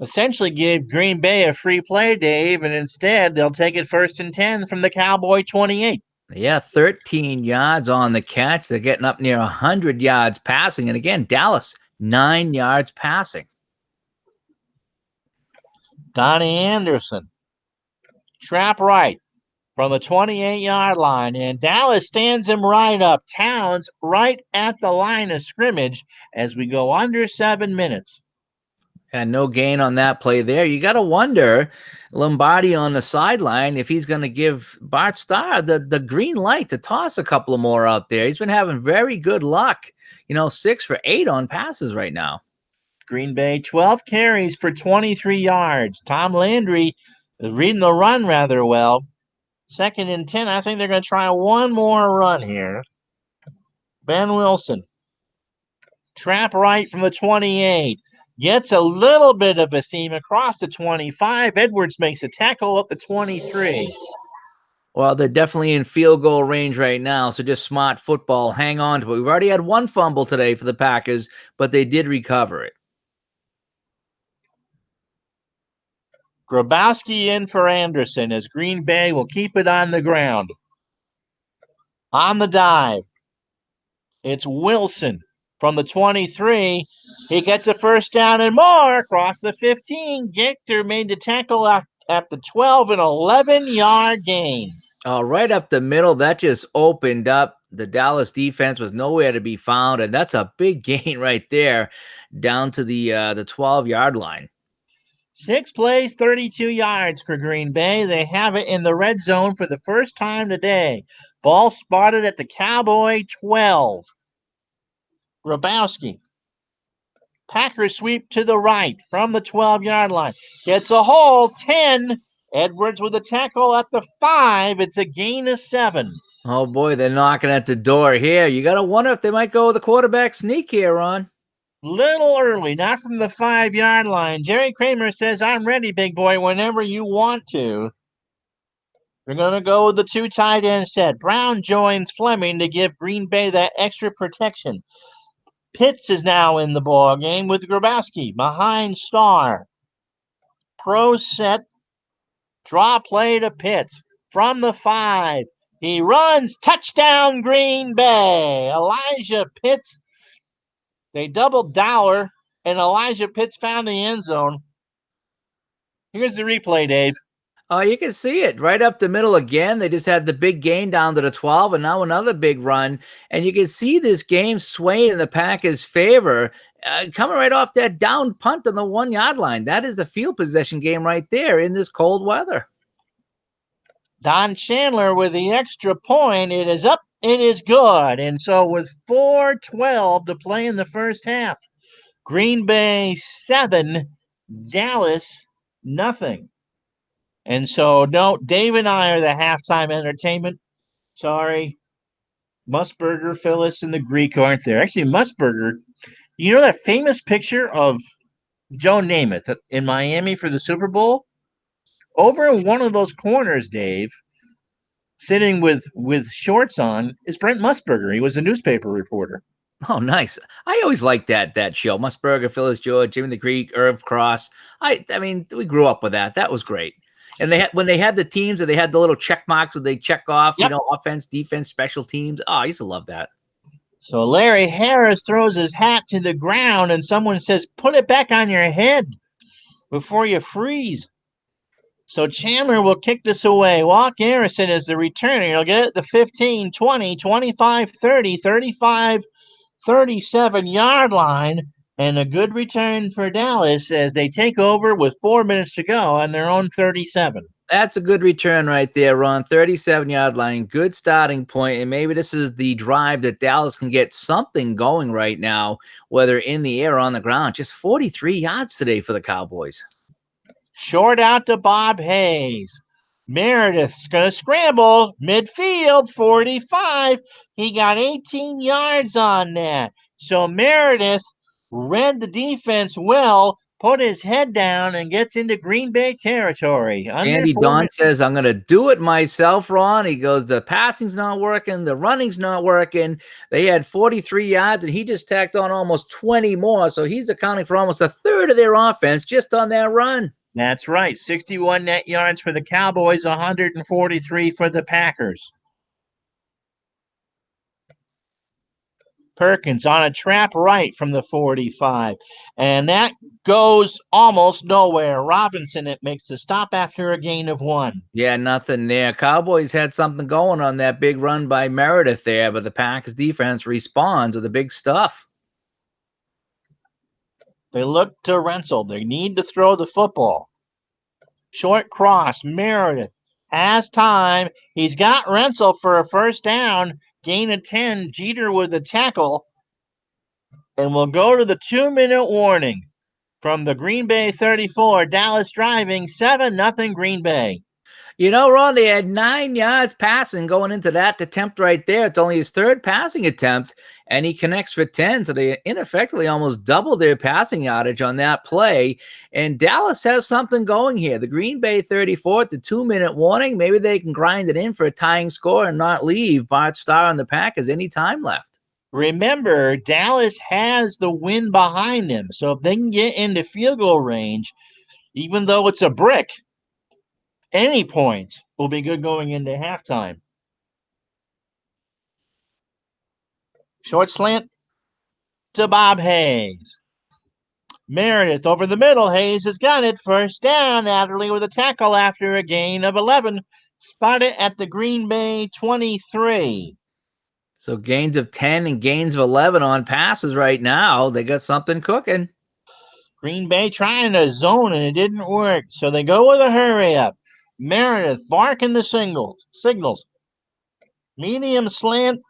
essentially gave Green Bay a free play, Dave, and instead they'll take it 1st and 10 from the Cowboy 28. Yeah, 13 yards on the catch. They're getting up near 100 yards passing. And again, Dallas, 9 yards passing. Donnie Anderson, trap right from the 28-yard line, and Dallas stands him right up. Towns right at the line of scrimmage as we go under 7 minutes. And no gain on that play there. You got to wonder, Lombardi on the sideline, if he's going to give Bart Starr the green light to toss a couple of more out there. He's been having very good luck. 6 for 8 on passes right now. Green Bay, 12 carries for 23 yards. Tom Landry is reading the run rather well. 2nd and 10. I think they're going to try one more run here. Ben Wilson, trap right from the 28. Gets a little bit of a seam across the 25. Edwards makes a tackle up the 23. Well, they're definitely in field goal range right now, so just smart football. Hang on to it. We've already had one fumble today for the Packers, but they did recover it. Grabowski in for Anderson as Green Bay will keep it on the ground. On the dive, it's Wilson from the 23. He gets a first down and more across the 15. Gector made the tackle at the 12, an 11-yard gain. Right up the middle, that just opened up. The Dallas defense was nowhere to be found, and that's a big gain right there down to the 12-yard line. 6 plays, 32 yards for Green Bay. They have it in the red zone for the first time today. Ball spotted at the Cowboy 12. Grabowski. Packers sweep to the right from the 12-yard line. Gets a hole, 10. Edwards with a tackle at the 5. It's a gain of 7. Oh, boy, they're knocking at the door here. You got to wonder if they might go with a quarterback sneak here, Ron. Little early, not from the 5-yard line. Jerry Kramer says, I'm ready, big boy, whenever you want to. We're going to go with the 2 tight end set. Brown joins Fleming to give Green Bay that extra protection. Pitts is now in the ball game with Grabowski behind Starr. Pro set. Draw play to Pitts from the 5. He runs. Touchdown, Green Bay. Elijah Pitts. They doubled Dowler, and Elijah Pitts found the end zone. Here's the replay, Dave. Oh, you can see it right up the middle again. They just had the big gain down to the 12, and now another big run. And you can see this game swaying in the Packers' favor, coming right off that down punt on the 1-yard line. That is a field possession game right there in this cold weather. Don Chandler with the extra point. It is up. It is good. And so with 4:12 to play in the first half, Green Bay 7, Dallas nothing. And so, no, Dave and I are the halftime entertainment. Sorry. Musburger, Phyllis, and the Greek aren't there. Actually, Musburger, you know that famous picture of Joe Namath in Miami for the Super Bowl? Over in one of those corners, Dave, sitting with shorts on, is Brent Musburger. He was a newspaper reporter. Oh, nice. I always liked that show. Musburger, Phyllis George, Jimmy the Greek, Irv Cross. I mean, we grew up with that. That was great. And when they had the teams and they had the little check marks where they check off, Yep. Offense, defense, special teams. Oh, I used to love that. So Larry Harris throws his hat to the ground and someone says, put it back on your head before you freeze. So Chandler will kick this away. Walt Garrison is the returner. He'll get it the 15, 20, 25, 30, 35, 37-yard line. And a good return for Dallas as they take over with 4 minutes to go on their own 37. That's a good return right there, Ron. 37-yard line, good starting point, and maybe this is the drive that Dallas can get something going right now, whether in the air or on the ground. Just 43 yards today for the Cowboys. Short out to Bob Hayes. Meredith's going to scramble. Midfield, 45. He got 18 yards on that. So Meredith read the defense well, put his head down, and gets into Green Bay territory. Andy Don says, I'm going to do it myself, Ron. He goes, the passing's not working. The running's not working. They had 43 yards, and he just tacked on almost 20 more. So he's accounting for almost a third of their offense just on that run. That's right. 61 net yards for the Cowboys, 143 for the Packers. Perkins on a trap right from the 45. And that goes almost nowhere. Robinson, it makes the stop after a gain of 1. Yeah, nothing there. Cowboys had something going on that big run by Meredith there, but the Packers defense responds with the big stuff. They look to Renzel. They need to throw the football. Short cross. Meredith has time. He's got Renzel for a first down. Gain of 10. Jeter with a tackle. And we'll go to the 2-minute warning from the Green Bay 34. Dallas driving 7-0 Green Bay. You know, Ron, they had 9 yards passing going into that attempt right there. It's only his third passing attempt, and he connects for 10. So they ineffectively almost doubled their passing yardage on that play. And Dallas has something going here. The Green Bay 34th, the 2-minute warning. Maybe they can grind it in for a tying score and not leave Bart Starr and the Packers any time left. Remember, Dallas has the wind behind them. So if they can get into field goal range, even though it's a brick, any point will be good going into halftime. Short slant to Bob Hayes. Meredith over the middle. Hayes has got it. First down. Adderley with a tackle after a gain of 11. Spotted at the Green Bay 23. So gains of 10 and gains of 11 on passes right now. They got something cooking. Green Bay trying to zone and it didn't work. So they go with a hurry up. Meredith barking the signals. Medium slant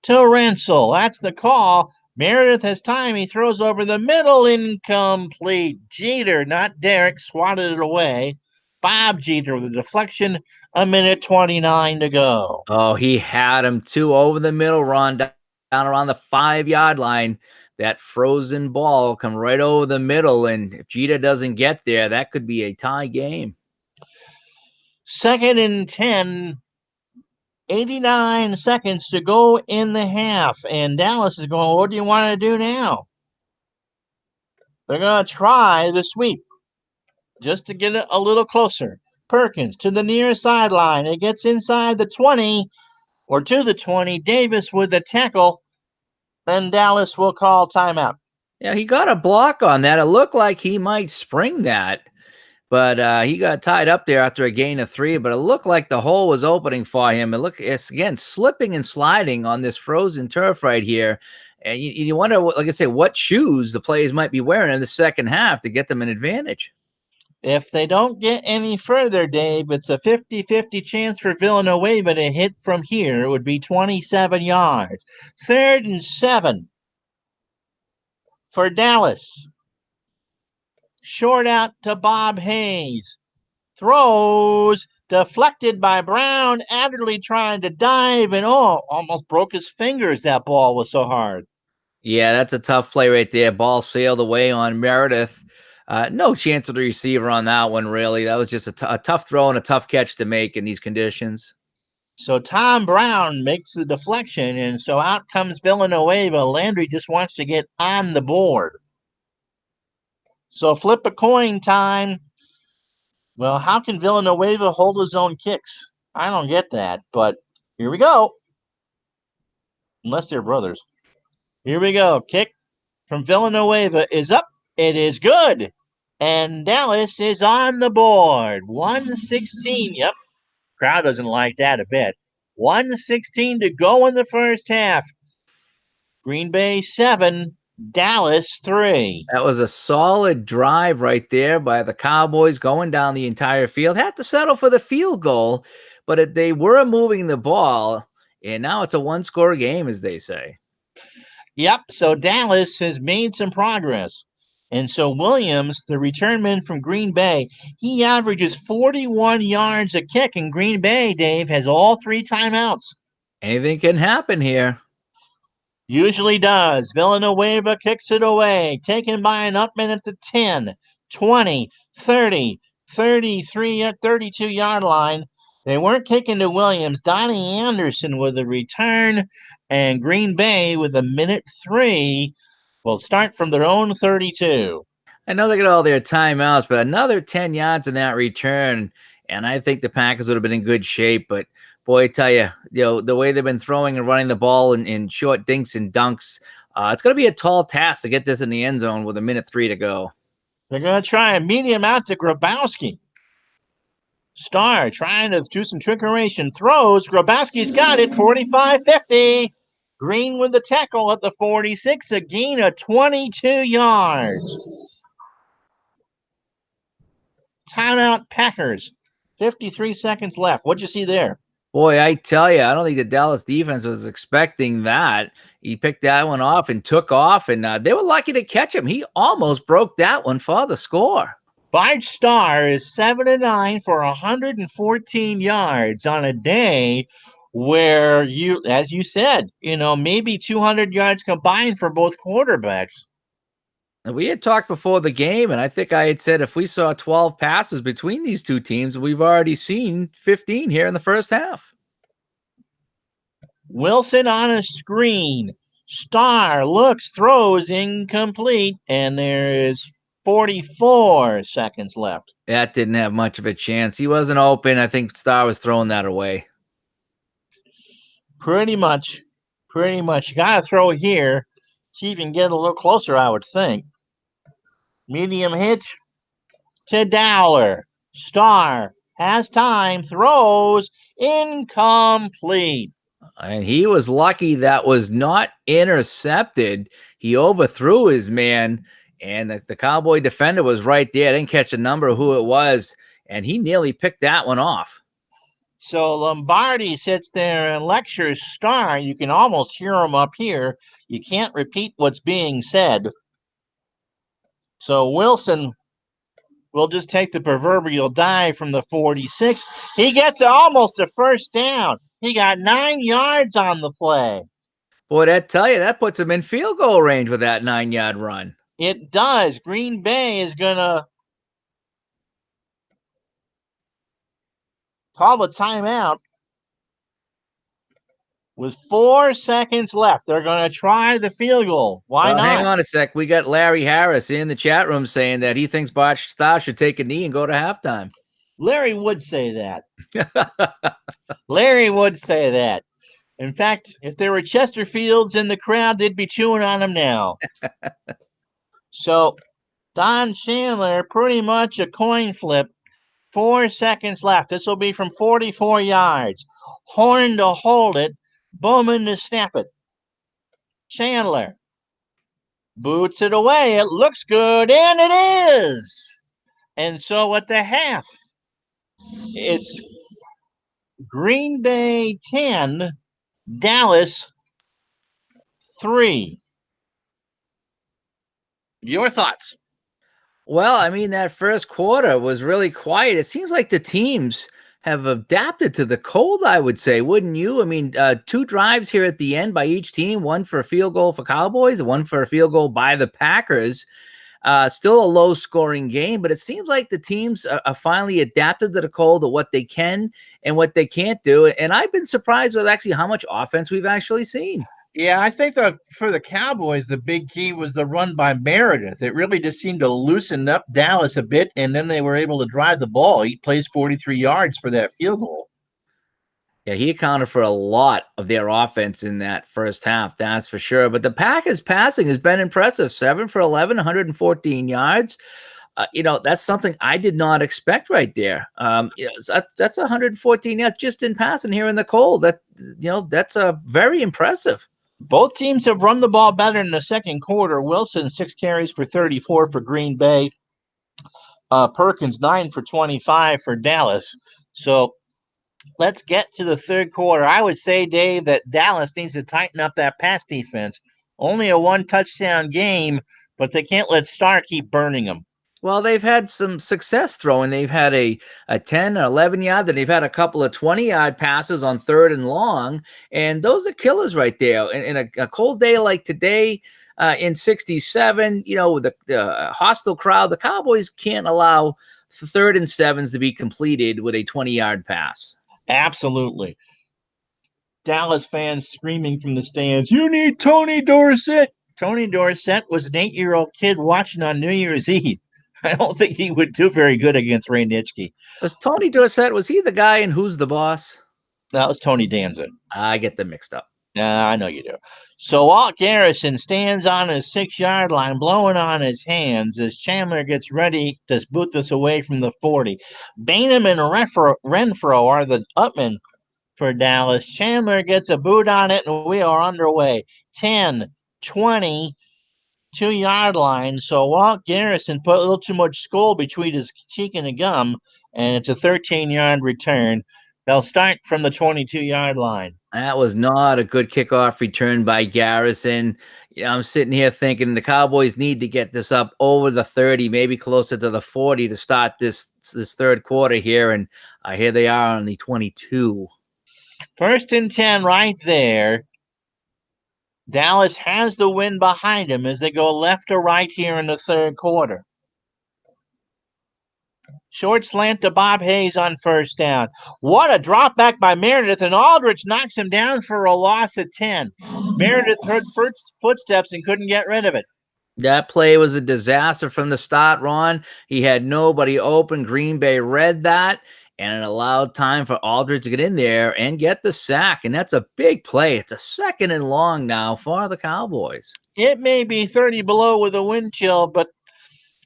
to Renzel. That's the call. Meredith has time. He throws over the middle. Incomplete. Jeter, not Derek, swatted it away. Bob Jeter with a deflection. 1:29 to go. Oh, he had him too over the middle, Ron, down around the 5-yard line. That frozen ball come right over the middle, and if Jeter doesn't get there, that could be a tie game. 2nd and 10. 89 seconds to go in the half, and Dallas is going, what do you want to do now? They're going to try the sweep just to get it a little closer. Perkins to the near sideline. It gets inside the 20 or to the 20. Davis with the tackle. Then Dallas will call timeout. Yeah, he got a block on that. It looked like he might spring that, but he got tied up there after a gain of 3, but it looked like the hole was opening for him. It's again slipping and sliding on this frozen turf right here. And you wonder, like I say, what shoes the players might be wearing in the second half to get them an advantage. If they don't get any further, Dave, it's a 50-50 chance for Villanueva to hit from here. It would be 27 yards. 3rd and 7 for Dallas. Short out to Bob Hayes. Throws deflected by Brown. Adderley trying to dive and almost broke his fingers. That ball was so hard. Yeah, that's a tough play right there. Ball sailed away on Meredith. No chance of the receiver on that one, really. That was just a tough throw and a tough catch to make in these conditions. So Tom Brown makes the deflection, and so out comes Villanueva. Landry just wants to get on the board. So flip a coin time. Well, how can Villanueva hold his own kicks? I don't get that, but here we go. Unless they're brothers. Here we go. Kick from Villanueva is up. It is good. And Dallas is on the board. 1:16. Yep. Crowd doesn't like that a bit. 1:16 to go in the first half. Green Bay 7, Dallas 3. That was a solid drive right there by the Cowboys going down the entire field. Had to settle for the field goal, but they were moving the ball, and now it's a one-score game, as they say. Yep, so Dallas has made some progress. And so Williams, the return man from Green Bay, he averages 41 yards a kick. And Green Bay, Dave, has all 3 timeouts. Anything can happen here. Usually does. Villanueva kicks it away. Taken by an upman at the 10, 20, 30, 33, 32-yard line. They weren't kicking to Williams. Donnie Anderson with a return. And Green Bay with 1:03 will start from their own 32. I know they got all their timeouts, but another 10 yards in that return, and I think the Packers would have been in good shape. But Boy, I tell you, the way they've been throwing and running the ball in short dinks and dunks, it's going to be a tall task to get this in the end zone with 1:03 to go. They're going to try a medium out to Grabowski. Starr trying to do some trickeration. Throws. Grabowski's got it. 45-50. Green with the tackle at the 46. A gain of 22 yards. Timeout Packers. 53 seconds left. What'd you see there? Boy, I tell you, I don't think the Dallas defense was expecting that. He picked that one off and took off, and they were lucky to catch him. He almost broke that one for the score. Bart Starr is 7-9 for 114 yards on a day where as you said, maybe 200 yards combined for both quarterbacks. We had talked before the game, and I think I had said if we saw 12 passes between these two teams, we've already seen 15 here in the first half. Wilson on a screen. Starr looks, throws, incomplete, and there is 44 seconds left. That didn't have much of a chance. He wasn't open. I think Starr was throwing that away. Pretty much. You got to throw here. See if you can get a little closer, I would think. Medium hitch to Dowler. Starr has time, throws, incomplete. And he was lucky that was not intercepted. He overthrew his man, and the Cowboy defender was right there. I didn't catch a number of who it was, and he nearly picked that one off. So Lombardi sits there and lectures Starr. You can almost hear him up here. You can't repeat what's being said. So Wilson will just take the proverbial dive from the 46. He gets almost a first down. He got 9 yards on the play. Boy, that puts him in field goal range with that 9-yard run. It does. Green Bay is going to call a timeout with 4 seconds left. They're going to try the field goal. Why not? Hang on a sec. We got Larry Harris in the chat room saying that he thinks Bart Starr should take a knee and go to halftime. Larry would say that. Larry would say that. In fact, if there were Chesterfields in the crowd, they'd be chewing on him now. So Don Chandler, pretty much a coin flip. 4 seconds left. This will be from 44 yards. Horn to hold it. Bowman to snap it. Chandler boots it away. It looks good, and it is. And so at the half, it's Green Bay 10, Dallas 3. Your thoughts? Well, I mean, that first quarter was really quiet. It seems like the teams have adapted to the cold, I would say, wouldn't you? I mean, 2 drives here at the end by each team, one for a field goal for Cowboys, one for a field goal by the Packers. Still a low-scoring game, but it seems like the teams are finally adapted to the cold, to what they can and what they can't do. And I've been surprised with actually how much offense we've actually seen. Yeah, I think that for the Cowboys, the big key was the run by Meredith. It really just seemed to loosen up Dallas a bit, and then they were able to drive the ball. He plays 43 yards for that field goal. Yeah, he accounted for a lot of their offense in that first half, that's for sure. But the Packers passing has been impressive. 7 for 11, 114 yards. That's something I did not expect right there. That's 114 yards just in passing here in the cold. That's very impressive. Both teams have run the ball better in the second quarter. Wilson, 6 carries for 34 for Green Bay. Perkins, 9 for 25 for Dallas. So let's get to the third quarter. I would say, Dave, that Dallas needs to tighten up that pass defense. Only a 1-touchdown game, but they can't let Starr keep burning them. Well, they've had some success throwing. They've had a 10 or 11-yard, then they've had a couple of 20-yard passes on 3rd and long, and those are killers right there. In a cold day like today in 67, with the hostile crowd, the Cowboys can't allow 3rd and 7s to be completed with a 20-yard pass. Absolutely. Dallas fans screaming from the stands, "You need Tony Dorsett." Tony Dorsett was an 8-year-old kid watching on New Year's Eve. I don't think he would do very good against Ray Nitschke. Was Tony Dorsett, was he the guy in Who's the Boss? That was Tony Danza. I get them mixed up. I know you do. So Walt Garrison stands on his 6 yard line, blowing on his hands as Chandler gets ready to boot this away from the 40. Bainham and Renfro are the upmen for Dallas. Chandler gets a boot on it, and we are underway. 10, 20, 2 yard line. So Walt Garrison put a little too much skull between his cheek and the gum, and it's a 13-yard return. They'll start from the 22-yard line. That was not a good kickoff return by Garrison. I'm sitting here thinking the Cowboys need to get this up over the 30, maybe closer to the 40 to start this third quarter here. And here they are on the 22. 1st and 10 right there. Dallas has the wind behind him as they go left to right here in the third quarter. Short slant to Bob Hayes on 1st down. What a drop back by Meredith, and Aldrich knocks him down for a loss of 10. Meredith heard footsteps and couldn't get rid of it. That play was a disaster from the start, Ron. He had nobody open. Green Bay read that, and it allowed time for Aldridge to get in there and get the sack. And that's a big play. It's a 2nd and long now for the Cowboys. It may be 30 below with a wind chill, but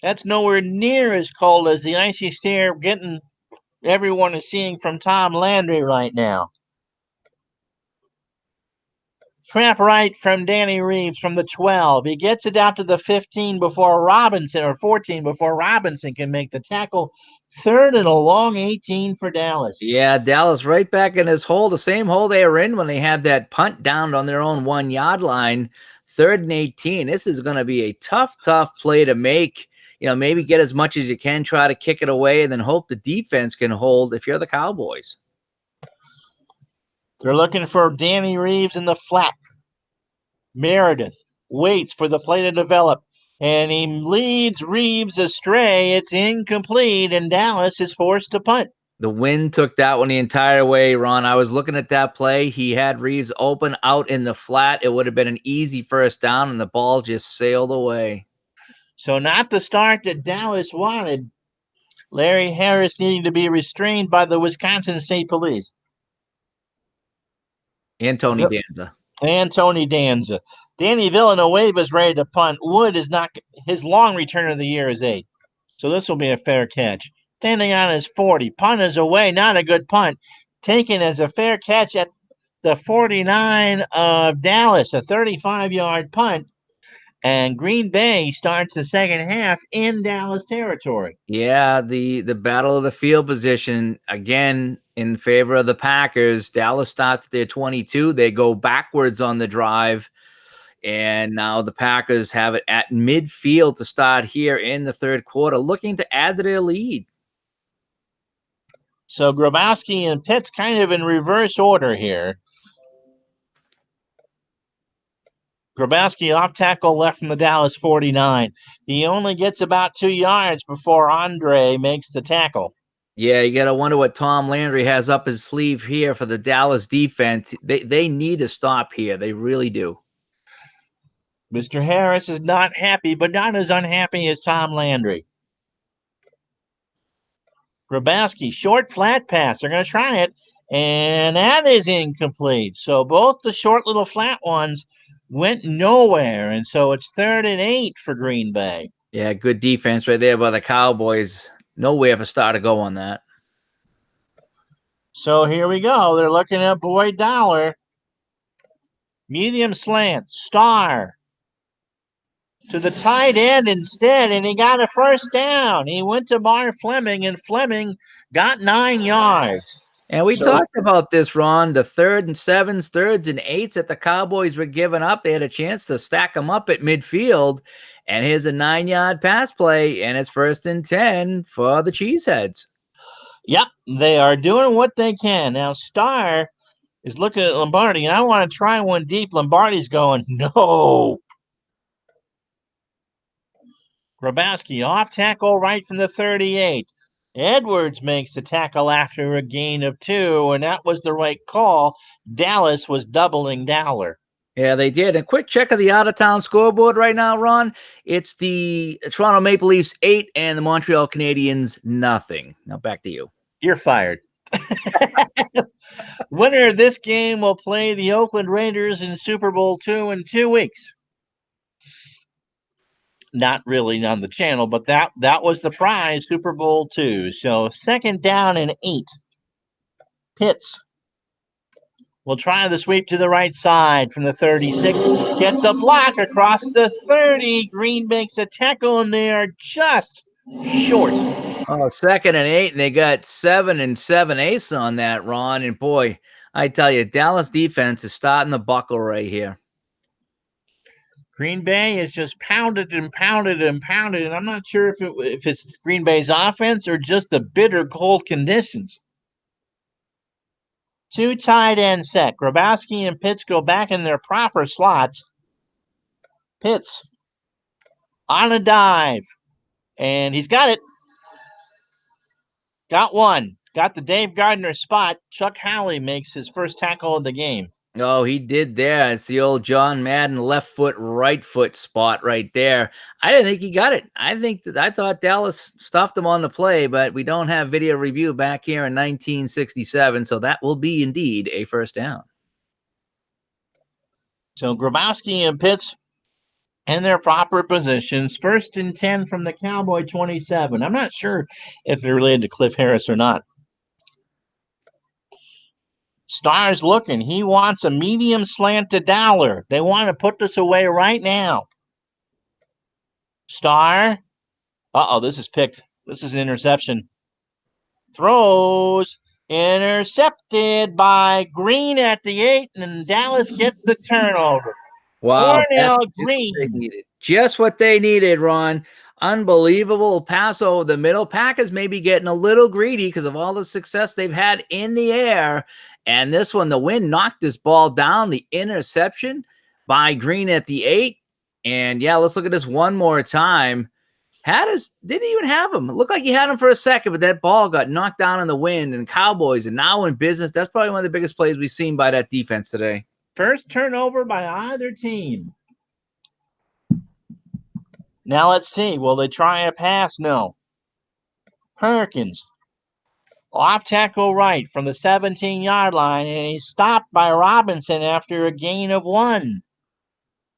that's nowhere near as cold as the icy stare everyone is seeing from Tom Landry right now. Trap right from Danny Reeves from the 12. He gets it out to the 15 before Robinson, or 14 before Robinson can make the tackle. 3rd and a long 18 for Dallas. Yeah, Dallas right back in his hole, the same hole they were in when they had that punt down on their own 1-yard line. 3rd and 18. This is going to be a tough play to make. Maybe get as much as you can, try to kick it away, and then hope the defense can hold if you're the Cowboys. They're looking for Danny Reeves in the flat. Meredith waits for the play to develop, and he leads Reeves astray. It's incomplete, and Dallas is forced to punt. The wind took that one the entire way, Ron. I was looking at that play. He had Reeves open out in the flat. It would have been an easy 1st down, and the ball just sailed away. So not the start that Dallas wanted. Larry Harris needing to be restrained by the Wisconsin State Police. And Tony Danza. And Tony Danza. Danny Villanueva's ready to punt. Wood is not. His long return of the year is 8. So this will be a fair catch. Standing on his 40. Punt is away. Not a good punt. Taken as a fair catch at the 49 of Dallas. A 35-yard punt. And Green Bay starts the second half in Dallas territory. Yeah, the battle of the field position, again, in favor of the Packers. Dallas starts their 22. They go backwards on the drive. And now the Packers have it at midfield to start here in the third quarter, looking to add to their lead. So Grabowski and Pitts kind of in reverse order here. Grabowski off tackle left from the Dallas 49. He only gets about 2 yards before Andre makes the tackle. Yeah, you got to wonder what Tom Landry has up his sleeve here for the Dallas defense. They need to stop here. They really do. Mr. Harris is not happy, but not as unhappy as Tom Landry. Grabowski, short flat pass. They're going to try it, and that is incomplete. So both the short little flat ones went nowhere, and so it's 3rd and 8 for Green Bay. Yeah, good defense right there by the Cowboys. Nowhere for Starr to go on that. So here we go. They're looking at Boyd Dollar. Medium slant. Starr to the tight end instead, and he got a 1st down. He went to Bar Fleming, and Fleming got 9 yards. And we talked about this, Ron, the 3rd and 7s, 3rds and 8s that the Cowboys were giving up. They had a chance to stack them up at midfield. And here's a 9-yard pass play, and it's 1st and 10 for the Cheeseheads. Yep, they are doing what they can. Now, Starr is looking at Lombardi, and I want to try one deep. Lombardi's going, no. Grabowski off tackle right from the 38. Edwards makes the tackle after a gain of 2, and that was the right call. Dallas was doubling Dowler. Yeah, they did. A quick check of the out-of-town scoreboard right now, Ron. It's the Toronto Maple Leafs 8 and the Montreal Canadiens nothing. Now back to you. You're fired. Winner of this game will play the Oakland Raiders in Super Bowl II in 2 weeks. Not really on the channel, but that was the prize, Super Bowl II. So 2nd down and 8. Pitts will try the sweep to the right side from the 36. Gets a block across the 30. Green makes a tackle, and they are just short. Oh, 2nd and 8, and they got 7 7/8 on that, Ron. And boy, I tell you, Dallas defense is starting to buckle right here. Green Bay is just pounded and pounded and pounded, and I'm not sure if it's Green Bay's offense or just the bitter cold conditions. 2 tight end set. Grabowski and Pitts go back in their proper slots. Pitts on a dive, and he's got it. Got one. Got the Dave Gardner spot. Chuck Howley makes his first tackle of the game. Oh, he did there. It's the old John Madden left foot, right foot spot right there. I didn't think he got it. I thought Dallas stuffed him on the play, but we don't have video review back here in 1967, so that will be indeed a first down. So Grabowski and Pitts in their proper positions. 1st and 10 from the Cowboy 27. I'm not sure if they're related to Cliff Harris or not. Starr's looking. He wants a medium slant to Dowler. They want to put this away right now. Starr. This is picked. This is an interception. Throws. Intercepted by Green at the 8, and Dallas gets the turnover. Wow, Cornell Green. Just what they needed, Ron. Unbelievable pass over the middle. Packers may be getting a little greedy because of all the success they've had in the air. And this one, the wind knocked this ball down. The interception by Green at the 8. And yeah, let's look at this one more time. Didn't even have him. It looked like he had him for a second, but that ball got knocked down in the wind. And Cowboys are now in business. That's probably one of the biggest plays we've seen by that defense today. First turnover by either team. Now let's see. Will they try a pass? No. Perkins. Off tackle right from the 17-yard line, and he's stopped by Robinson after a gain of 1.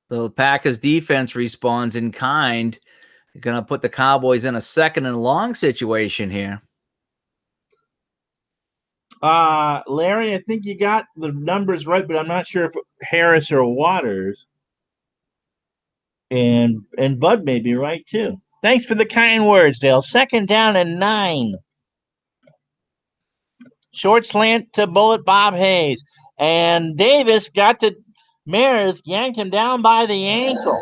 The Packers defense responds in kind. They're going to put the Cowboys in a 2nd-and-long situation here. Larry, I think you got the numbers right, but I'm not sure if Harris or Waters. And Bud may be right, too. Thanks for the kind words, Dale. 2nd down and 9. Short slant to Bullet Bob Hayes. And Davis got to Meredith, yanked him down by the ankle.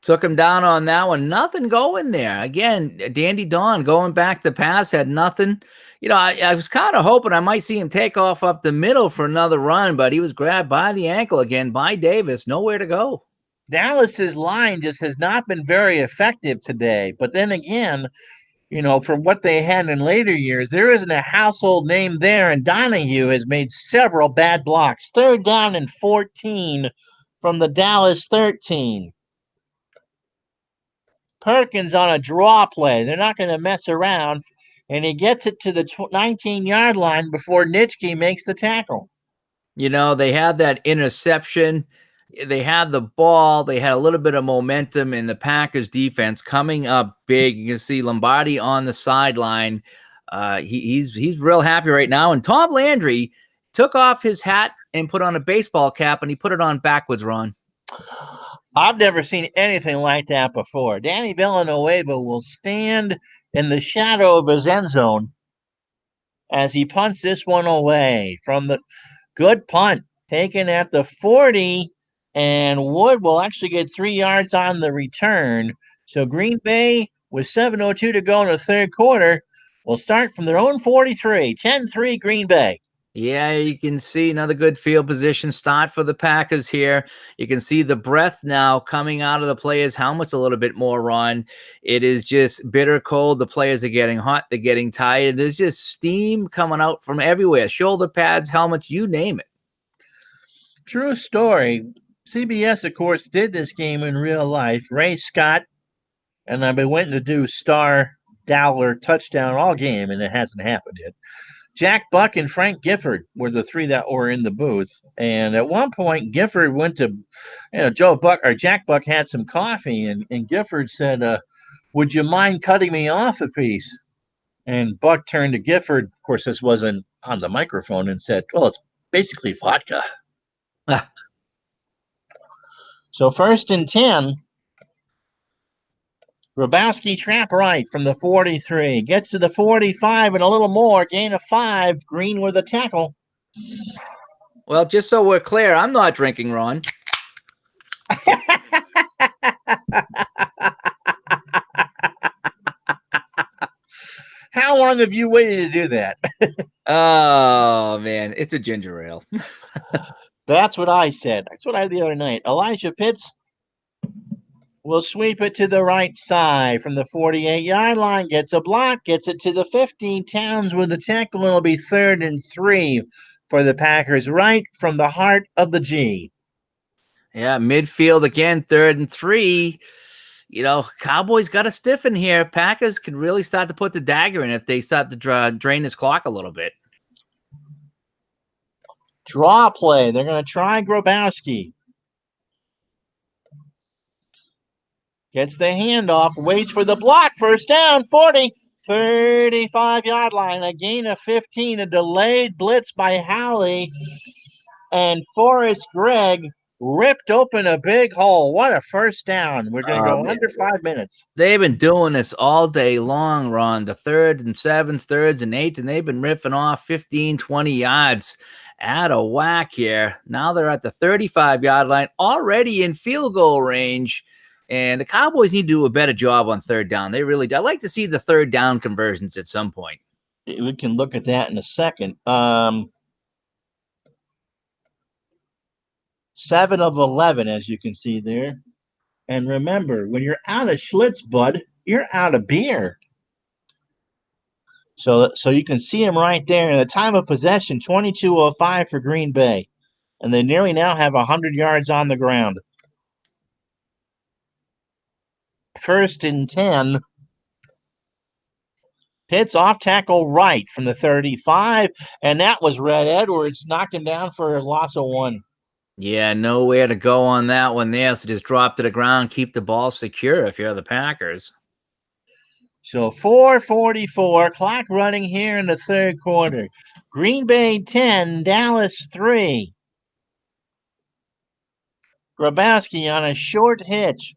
Took him down on that one. Nothing going there. Again, Dandy Don going back to pass, had nothing. You know, I was kind of hoping I might see him take off up the middle for another run, but he was grabbed by the ankle again by Davis. Nowhere to go. Dallas's line just has not been very effective today. But then again, you know, from what they had in later years, there isn't a household name there, and Donahue has made several bad blocks. 3rd down and 14 from the Dallas 13. Perkins on a draw play. They're not going to mess around, and he gets it to the 19-yard line before Nitschke makes the tackle. You know, they had that interception. They had the ball. They had a little bit of momentum in the Packers defense coming up big. You can see Lombardi on the sideline. He's real happy right now. And Tom Landry took off his hat and put on a baseball cap, and he put it on backwards, Ron. I've never seen anything like that before. Danny Villanueva will stand in the shadow of his end zone as he punts this one away from the good punt taken at the 40. And Wood will actually get 3 yards on the return. So Green Bay, with 7:02 to go in the third quarter, will start from their own 43. 10-3 Green Bay. Yeah, you can see another good field position start for the Packers here. You can see the breath now coming out of the players' helmets a little bit more, Ron. It is just bitter cold. The players are getting hot. They're getting tired. There's just steam coming out from everywhere. Shoulder pads, helmets, you name it. True story. CBS, of course, did this game in real life. Ray Scott and I've been waiting to do Starr Dowler touchdown all game, and it hasn't happened yet. Jack Buck and Frank Gifford were the three that were in the booth. And at one point, Gifford went to, Joe Buck or Jack Buck had some coffee, and Gifford said, "Would you mind cutting me off a piece?" And Buck turned to Gifford. Of course, this wasn't on the microphone, and said, "Well, it's basically vodka." Ah, So 1st and 10. Grabowski trap right from the 43. Gets to the 45 and a little more. Gain of 5. Green with a tackle. well, just so we're clear, I'm not drinking, Ron. How long have you waited to do that? Oh, man, it's a ginger ale. That's what I said. That's what I did the other night. Elijah Pitts will sweep it to the right side from the 48-yard line. Gets a block. Gets it to the 15. Towns with the tackle. It'll be 3rd and 3 for the Packers, right from the heart of the G. Yeah, midfield again, 3rd and 3. Cowboys got to stiffen here. Packers can really start to put the dagger in if they start to drain this clock a little bit. Draw play. They're going to try Grabowski. Gets the handoff, waits for the block. 1st down, 40, 35-yard line. A gain of 15, a delayed blitz by Howley. And Forrest Gregg ripped open a big hole. What a 1st down. We're going to go under 5 minutes. They've been doing this all day long, Ron. The 3rd-and-7s, 3rds-and-8s, and they've been ripping off 15, 20 yards out of whack here. Now they're at the 35-yard line, already in field goal range. And the Cowboys need to do a better job on 3rd down. They really do. I'd like to see the 3rd down conversions at some point. We can look at that in a second. 7 of 11, as you can see there. And remember, when you're out of Schlitz, bud, you're out of beer. So you can see him right there. In the time of possession, 22:05 for Green Bay. And they nearly now have 100 yards on the ground. 1st and 10. Pitts off tackle right from the 35. And that was Red Edwards. Knocked him down for a loss of 1. Yeah, nowhere to go on that one there. So just drop to the ground, keep the ball secure if you're the Packers. So 4:44, clock running here in the 3rd quarter. Green Bay 10, Dallas 3. Grabowski on a short hitch.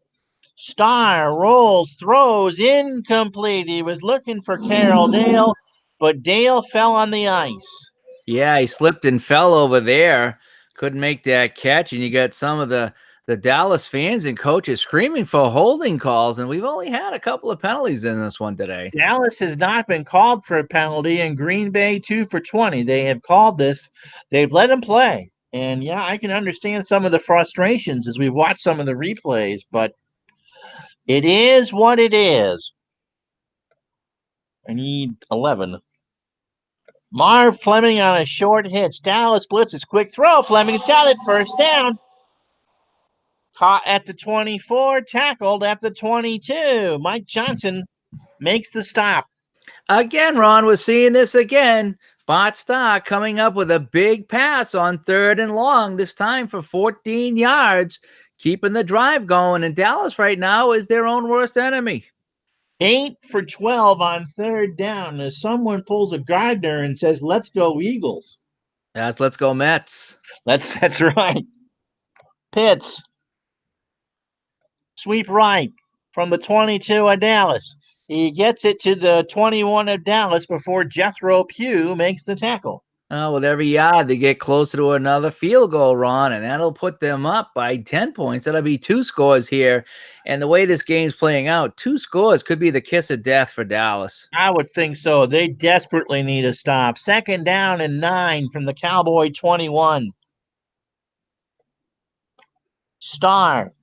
Starr rolls, throws, incomplete. He was looking for Carroll Dale, but Dale fell on the ice. Yeah, he slipped and fell over there. Couldn't make that catch. And you got some of the Dallas fans and coaches screaming for holding calls. And we've only had a couple of penalties in this one today. Dallas has not been called for a penalty, and Green Bay 2 for 20. They have called this. They've let him play. And yeah, I can understand some of the frustrations as we watch some of the replays, but it is what it is. I need 11. Marv Fleming on a short hitch. Dallas blitzes. Quick throw. Fleming's got it. 1st down. Caught at the 24. Tackled at the 22. Mike Johnson makes the stop. Again, Ron, we're seeing this again. Bart Starr coming up with a big pass on 3rd and long, this time for 14 yards, keeping the drive going. And Dallas right now is their own worst enemy. 8 for 12 on 3rd down as someone pulls a Gardner and says, "Let's go Eagles." Let's go Mets. That's right. Pitts. Sweep right from the 22 of Dallas. He gets it to the 21 of Dallas before Jethro Pugh makes the tackle. With every yard, they get closer to another field goal, Ron, and that'll put them up by 10 points. That'll be 2 scores here. And the way this game's playing out, 2 scores could be the kiss of death for Dallas. I would think so. They desperately need a stop. 2nd down and 9 from the Cowboy 21. Starr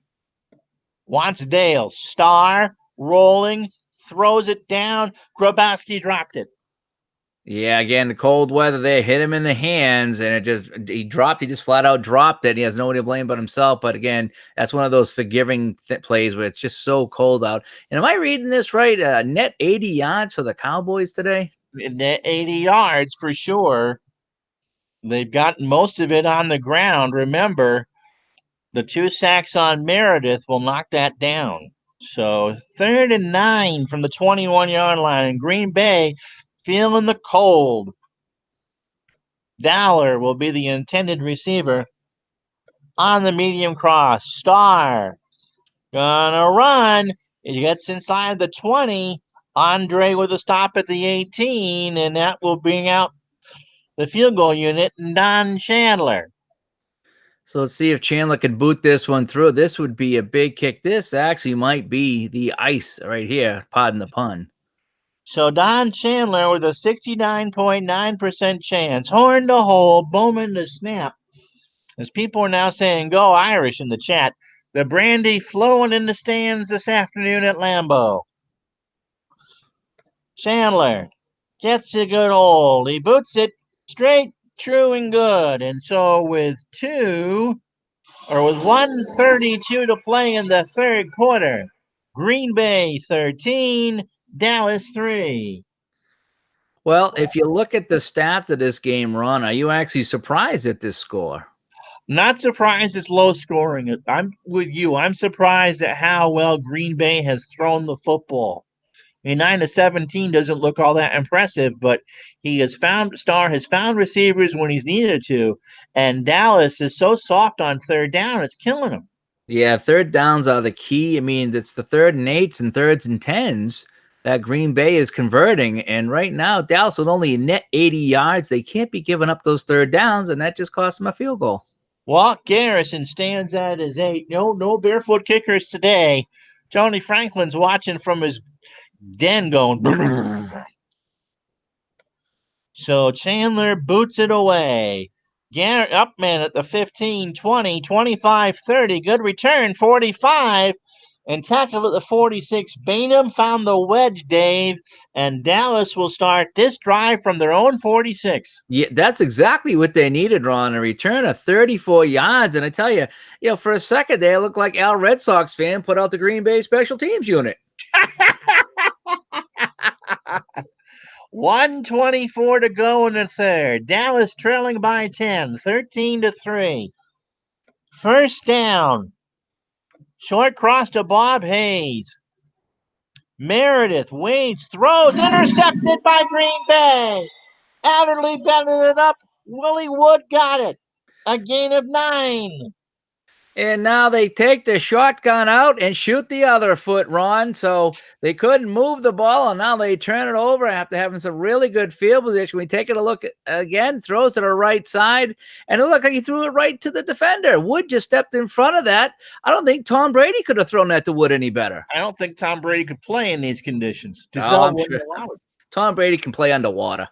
wants Dale. Starr rolling, throws it down. Grabowski dropped it. Yeah, again, the cold weather there hit him in the hands, and he just flat out dropped it. He has nobody to blame but himself. But again, that's one of those forgiving plays where it's just so cold out. And am I reading this right? Net 80 yards for the Cowboys today? 80 yards for sure. They've gotten most of it on the ground. Remember, the 2 sacks on Meredith will knock that down. So 3rd and 9 from the 21-yard line. Green Bay feeling the cold. Dowler will be the intended receiver on the medium cross. Starr gonna run. He gets inside the 20. Andre with a stop at the 18, and that will bring out the field goal unit, Don Chandler. So let's see if Chandler could boot this one through. This would be a big kick. This actually might be the ice right here. Pardon the pun. So Don Chandler with a 69.9% chance. Horn to hole, Bowman to snap. As people are now saying, go Irish in the chat. The brandy flowing in the stands this afternoon at Lambeau. Chandler gets a good hold. He boots it straight, true, and good. And so with 1:32 to play in the third quarter, Green Bay 13, Dallas 3. Well, if you look at the stats of this game, Ron, are you actually surprised at this score? Not surprised it's low scoring. I'm with you. I'm surprised at how well Green Bay has thrown the football. I mean, 9-17 doesn't look all that impressive, but Starr has found receivers when he's needed to, and Dallas is so soft on third down, it's killing him. Yeah, third downs are the key. I mean, it's the 3rd and 8s and 3rds and 10s that Green Bay is converting. And right now, Dallas with only a net 80 yards, they can't be giving up those third downs, and that just cost them a field goal. Walt Garrison stands at his 8. No barefoot kickers today. Tony Franklin's watching from his den going. So Chandler boots it away. Garrett Upman at the 15, 20, 25, 30. Good return, 45. And tackle at the 46. Bainham found the wedge, Dave. And Dallas will start this drive from their own 46. Yeah, that's exactly what they needed, Ron. A return of 34 yards. And I tell you, for a second there, it looked like Al Red Sox fan put out the Green Bay special teams unit. 1:24 to go in the third. Dallas trailing by 10, 13-3. First down. Short cross to Bob Hayes. Meredith waits, throws, intercepted by Green Bay. Adderley bending it up. Willie Wood got it. A gain of 9. And now they take the shotgun out and shoot the other foot, Ron. So they couldn't move the ball, and now they turn it over after having some really good field position. We take a look again, throws to the right side, and it looked like he threw it right to the defender. Wood just stepped in front of that. I don't think Tom Brady could have thrown that to Wood any better. I don't think Tom Brady could play in these conditions. I'm sure. Tom Brady can play underwater.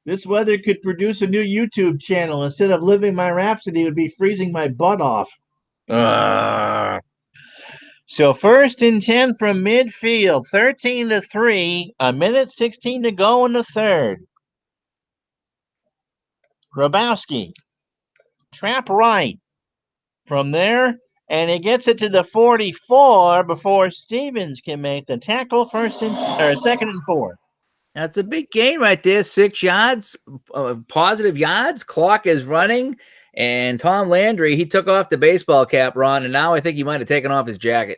This weather could produce a new YouTube channel. Instead of living my Rhapsody, it would be freezing my butt off. So 1st and 10 from midfield, 13-3, a minute 16 to go in the third. Grabowski, trap right. From there, and he gets it to the 44 before Stevens can make the tackle. 2nd and 4. That's a big gain right there. 6 yards, positive yards. Clock is running. And Tom Landry, he took off the baseball cap, Ron, and now I think he might have taken off his jacket.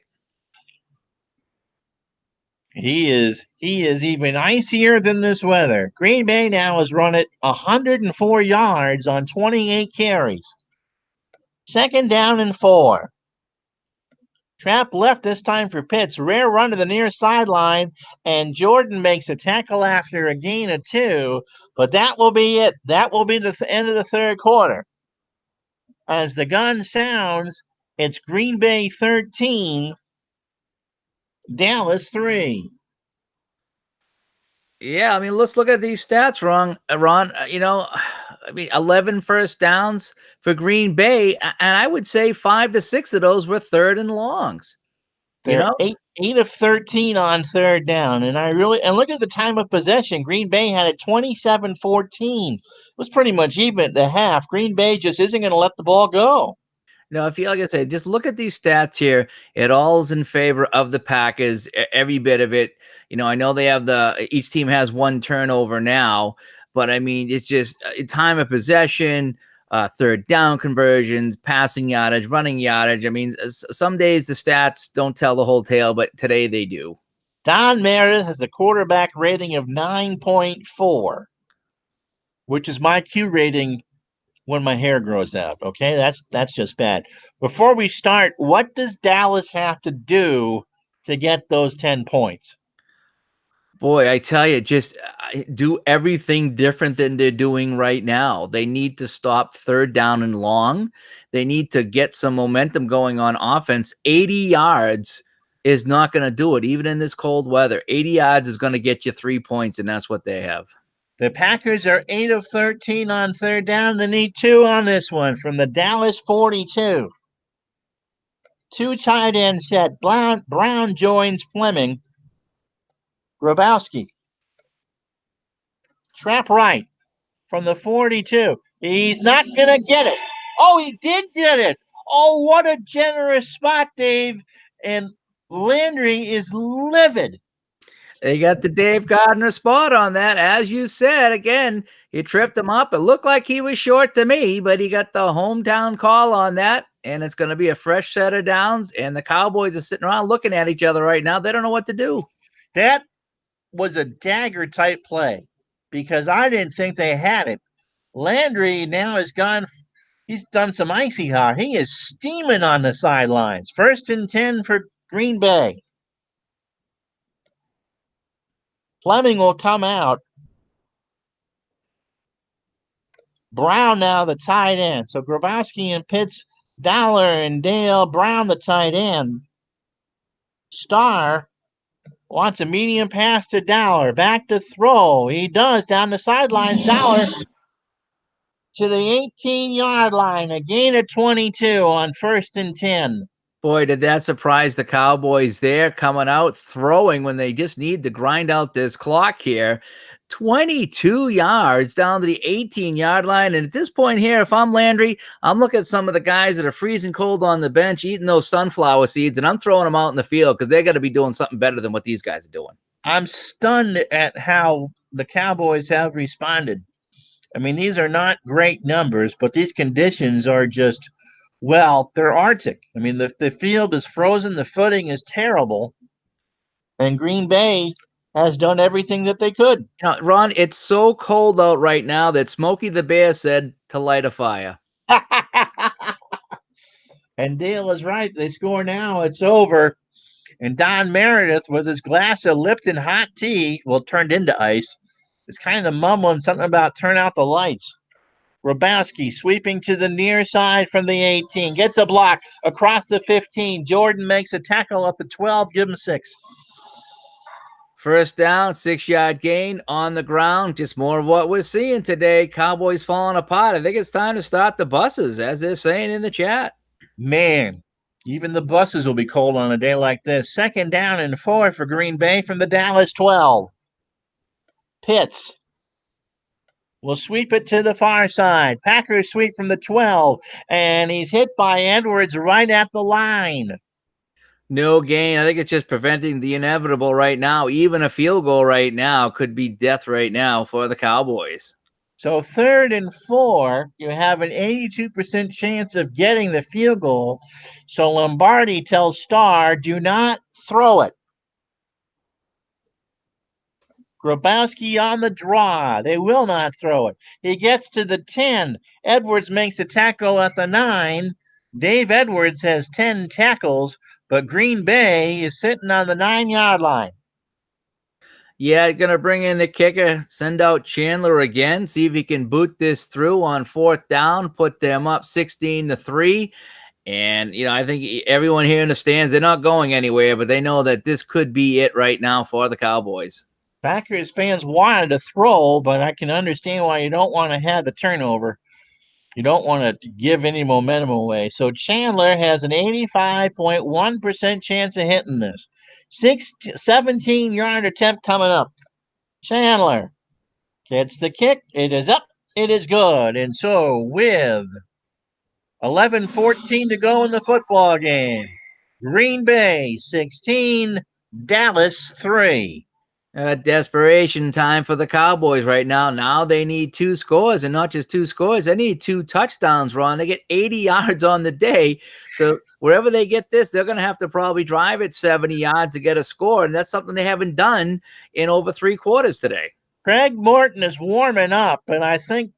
He is even icier than this weather. Green Bay now has run it 104 yards on 28 carries. 2nd down and 4. Trap left this time for Pitts. Rare run to the near sideline, and Jordan makes a tackle after a gain of 2. But that will be it. That will be the end of the third quarter. As the gun sounds, it's Green Bay 13, Dallas 3. Yeah, I mean, let's look at these stats, Ron. 11 first downs for Green Bay, and I would say 5 to 6 of those were 3rd and longs. They're 8 of 13 on third down, and look at the time of possession. Green Bay had it 27-14. It was pretty much even at the half. Green Bay just isn't going to let the ball go. No, if you like I said, just look at these stats here. It all's in favor of the Packers, every bit of it. I know they have each team has one turnover now, but I mean, it's just time of possession, third down conversions, passing yardage, running yardage. I mean, some days the stats don't tell the whole tale, but today they do. Don Meredith has a quarterback rating of 9.4, which is my Q rating when my hair grows out. Okay, that's just bad. Before we start, what does Dallas have to do to get those 10 points? Boy, I tell you, just do everything different than they're doing right now. They need to stop third down and long. They need to get some momentum going on offense. 80 yards is not going to do it, even in this cold weather. 80 yards is going to get you 3 points, and that's what they have. The Packers are 8 of 13 on third down. They need 2 on this one from the Dallas 42. 2 tight end set. Brown joins Fleming. Grabowski. Trap right from the 42. He's not going to get it. Oh, he did get it. Oh, what a generous spot, Dave. And Landry is livid. They got the Dave Gardner spot on that. As you said, again, he tripped him up. It looked like he was short to me, but he got the hometown call on that. And it's going to be a fresh set of downs. And the Cowboys are sitting around looking at each other right now. They don't know what to do. That was a dagger type play because I didn't think they had it. Landry now has gone. He's done some icy hot. He is steaming on the sidelines. 1st and 10 for Green Bay. Fleming will come out. Brown now the tight end. So Grabowski and Pitts, Dollar and Dale. Brown the tight end. Starr wants a medium pass to Dollar. Back to throw. He does down the sidelines. Dollar to the 18-yard line. A gain of 22 on 1st and 10. Boy, did that surprise the Cowboys there, coming out throwing when they just need to grind out this clock here. 22 yards down to the 18-yard line. And at this point here, if I'm Landry, I'm looking at some of the guys that are freezing cold on the bench, eating those sunflower seeds, and I'm throwing them out in the field because they got to be doing something better than what these guys are doing. I'm stunned at how the Cowboys have responded. I mean, these are not great numbers, but these conditions are just, well, they're Arctic. I mean, the field is frozen, the footing is terrible, and Green Bay has done everything that they could. Ron, it's so cold out right now that Smokey the Bear said to light a fire. And Dale is right. They score now. It's over. And Don Meredith, with his glass of Lipton hot tea, well, turned into ice, is kind of mumbling something about turn out the lights. Grabowski sweeping to the near side from the 18. Gets a block across the 15. Jordan makes a tackle at the 12. Give him 6. First down, 6-yard gain on the ground. Just more of what we're seeing today. Cowboys falling apart. I think it's time to start the buses, as they're saying in the chat. Man, even the buses will be cold on a day like this. 2nd down and 4 for Green Bay from the Dallas 12. Pitts will sweep it to the far side. Packers sweep from the 12, and he's hit by Edwards right at the line. No gain. I think it's just preventing the inevitable right now. Even a field goal right now could be death right now for the Cowboys. So 3rd and 4, you have an 82% chance of getting the field goal. So Lombardi tells Starr, do not throw it. Grabowski on the draw. They will not throw it. He gets to the 10. Edwards makes a tackle at the 9. Dave Edwards has 10 tackles, but Green Bay is sitting on the 9-yard line. Yeah, going to bring in the kicker, send out Chandler again, see if he can boot this through on 4th down, put them up 16-3. And, I think everyone here in the stands, they're not going anywhere, but they know that this could be it right now for the Cowboys. Packers fans wanted to throw, but I can understand why you don't want to have the turnover. You don't want to give any momentum away. So Chandler has an 85.1% chance of hitting this. 17-yard attempt coming up. Chandler gets the kick. It is up. It is good. And so with 11:14 to go in the football game. Green Bay 16, Dallas 3. Desperation time for the Cowboys right now. Now they need 2 scores, and not just 2 scores. They need 2 touchdowns, Ron. They get 80 yards on the day. So wherever they get this, they're going to have to probably drive it 70 yards to get a score. And that's something they haven't done in over 3 quarters today. Craig Morton is warming up, and I think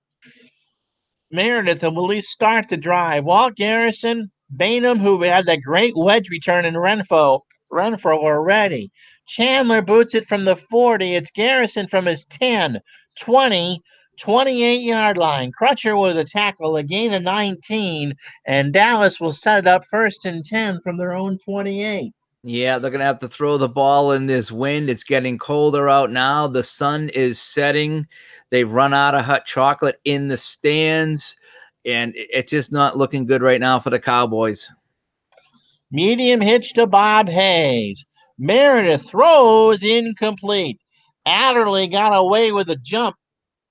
Meredith will at least start the drive. Walt Garrison, Bainham, who had that great wedge return in Renfro already. Chandler boots it from the 40. It's Garrison from his 10, 20, 28-yard line. Crutcher with a tackle, a gain of 19, and Dallas will set it up 1st and 10 from their own 28. Yeah, they're going to have to throw the ball in this wind. It's getting colder out now. The sun is setting. They've run out of hot chocolate in the stands, and it's just not looking good right now for the Cowboys. Medium hitch to Bob Hayes. Meredith throws incomplete. Adderley got away with a jump,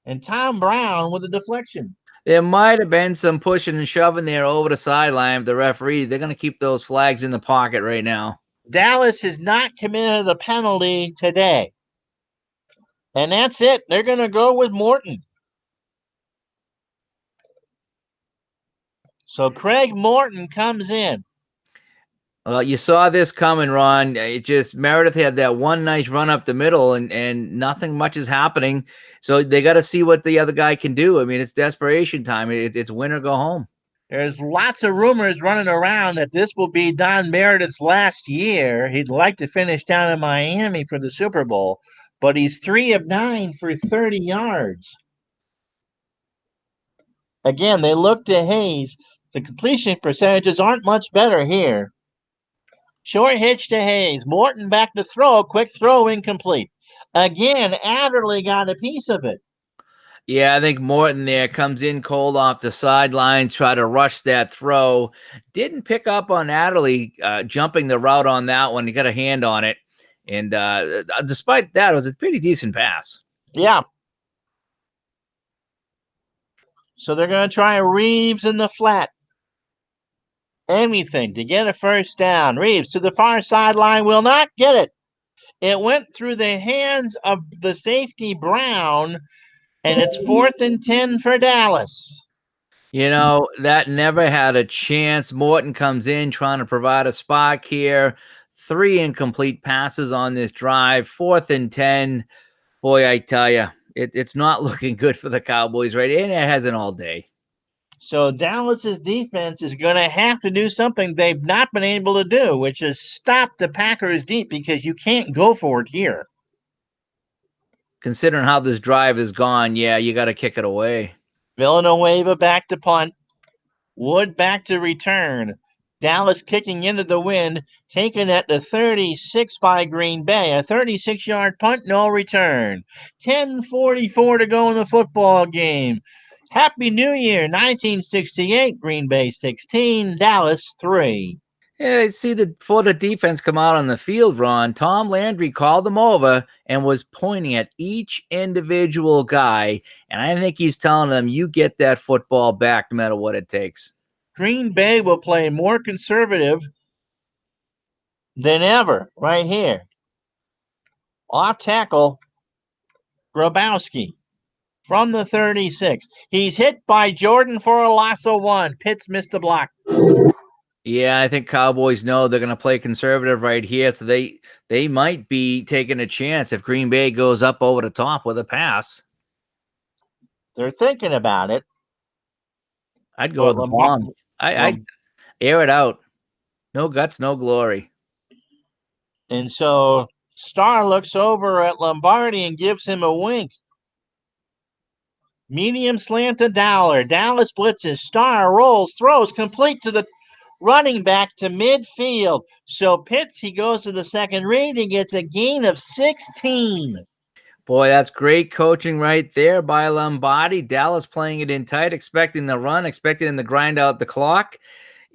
and Tom Brown with a deflection. There might have been some pushing and shoving there over the sideline. The referee, they're going to keep those flags in the pocket right now. Dallas has not committed a penalty today. And that's it. They're going to go with Morton. So Craig Morton comes in. Well, you saw this coming, Ron. It just Meredith had that one nice run up the middle, and nothing much is happening. So they got to see what the other guy can do. I mean, it's desperation time. It's win or go home. There's lots of rumors running around that this will be Don Meredith's last year. He'd like to finish down in Miami for the Super Bowl, but he's 3 of 9 for 30 yards. Again, they look to Hayes. The completion percentages aren't much better here. Short hitch to Hayes. Morton back to throw. Quick throw incomplete. Again, Adderley got a piece of it. Yeah, I think Morton there comes in cold off the sidelines, try to rush that throw. Didn't pick up on Adderley jumping the route on that one. He got a hand on it. And despite that, it was a pretty decent pass. Yeah. So they're going to try Reeves in the flat. Anything to get a first down. Reeves to the far sideline will not get it. It went through the hands of the safety Brown, and it's 4th and 10 for Dallas. You know, that never had a chance. Morton comes in trying to provide a spark here. 3 incomplete passes on this drive. 4th and 10. Boy, I tell you, it's not looking good for the Cowboys, right? And it hasn't all day. So Dallas's defense is going to have to do something they've not been able to do, which is stop the Packers deep, because you can't go for it here. Considering how this drive is gone, yeah, you got to kick it away. Villanueva back to punt. Wood back to return. Dallas kicking into the wind, taken at the 36 by Green Bay. A 36-yard punt, no return. 10:44 to go in the football game. Happy New Year, 1968. Green Bay 16, Dallas 3. Yeah, see before the defense come out on the field, Ron, Tom Landry called them over and was pointing at each individual guy. And I think he's telling them, you get that football back no matter what it takes. Green Bay will play more conservative than ever right here. Off tackle, Grabowski from the 36. He's hit by Jordan for a loss of 1. Pitts missed the block. Yeah, I think Cowboys know they're going to play conservative right here, so they might be taking a chance if Green Bay goes up over the top with a pass. They're thinking about it. I'd go with the bomb. I'd air it out. No guts, no glory. And so Starr looks over at Lombardi and gives him a wink. Medium slant to Dowler. Dallas blitzes. Starr rolls, throws complete to the running back to midfield. So Pitts, he goes to the second read and gets a gain of 16. Boy, that's great coaching right there by Lombardi. Dallas playing it in tight, expecting the run, expecting him to grind out the clock.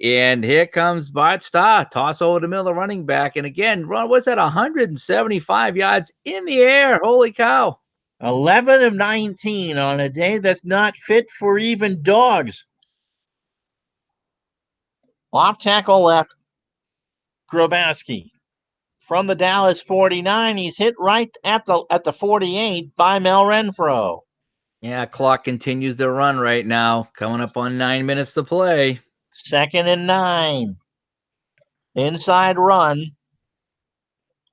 And here comes Bart Starr, toss over the middle of the running back. And again, Ron, what's that, 175 yards in the air? Holy cow. 11 of 19 on a day that's not fit for even dogs. Off tackle left, Grabowski. From the Dallas 49, he's hit right at the 48 by Mel Renfro. Yeah, clock continues to run right now. Coming up on 9 minutes to play. 2nd and 9. Inside run.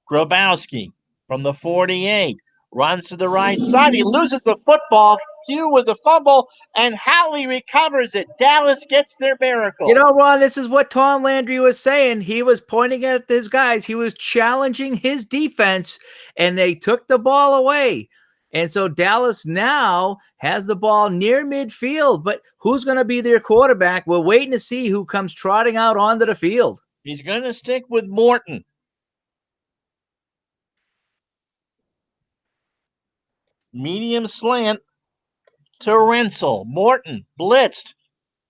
Grabowski from the 48 runs to the right side. He loses the football. Few with the fumble, and Howley recovers it. Dallas gets their miracle. You know, Ron, this is what Tom Landry was saying. He was pointing at his guys. He was challenging his defense, and they took the ball away. And so Dallas now has the ball near midfield. But who's going to be their quarterback? We're waiting to see who comes trotting out onto the field. He's going to stick with Morton. Medium slant to Rensel. Morton blitzed.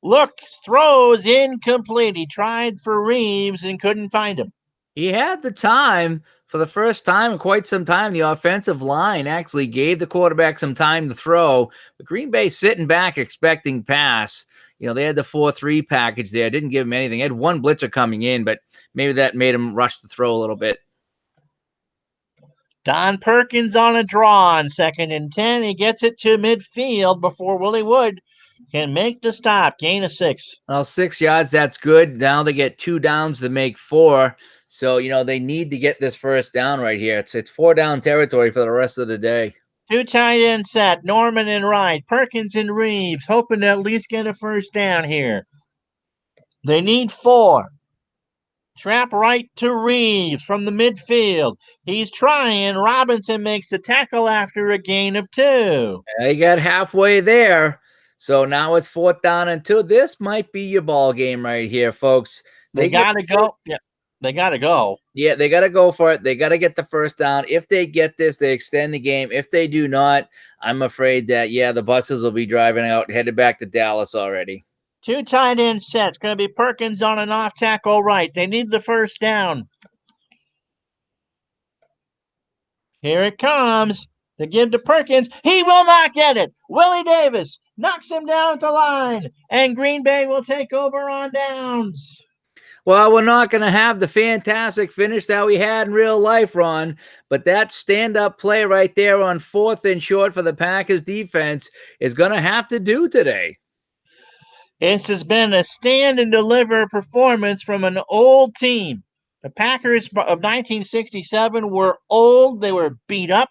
Looks, throws, incomplete. He tried for Reeves and couldn't find him. He had the time for the first time in quite some time. The offensive line actually gave the quarterback some time to throw. But Green Bay sitting back expecting pass. You know, they had the 4-3 package there. Didn't give him anything. They had one blitzer coming in, but maybe that made him rush the throw a little bit. Don Perkins on a draw on 2nd and 10. He gets it to midfield before Willie Wood can make the stop. Gain of 6. Well, 6 yards, that's good. Now they get 2 downs to make 4. So, you know, they need to get this first down right here. It's 4 down territory for the rest of the day. 2 tight end set. Norman and Wright. Perkins and Reeves hoping to at least get a first down here. They need 4. Trap right to Reeves from the midfield. He's trying. Robinson makes the tackle after a gain of 2. They got halfway there. So now it's 4th down and 2. This might be your ball game right here, folks. They got to go. Yeah, they got to go. Yeah, they got to go for it. They got to get the first down. If they get this, they extend the game. If they do not, I'm afraid that, yeah, the buses will be driving out, headed back to Dallas already. 2 tight end sets. Going to be Perkins on an off tackle right. They need the first down. Here it comes. To give to Perkins. He will not get it. Willie Davis knocks him down at the line. And Green Bay will take over on downs. Well, we're not going to have the fantastic finish that we had in real life, Ron, but that stand-up play right there on 4th and short for the Packers defense is going to have to do today. This has been a stand-and-deliver performance from an old team. The Packers of 1967 were old. They were beat up.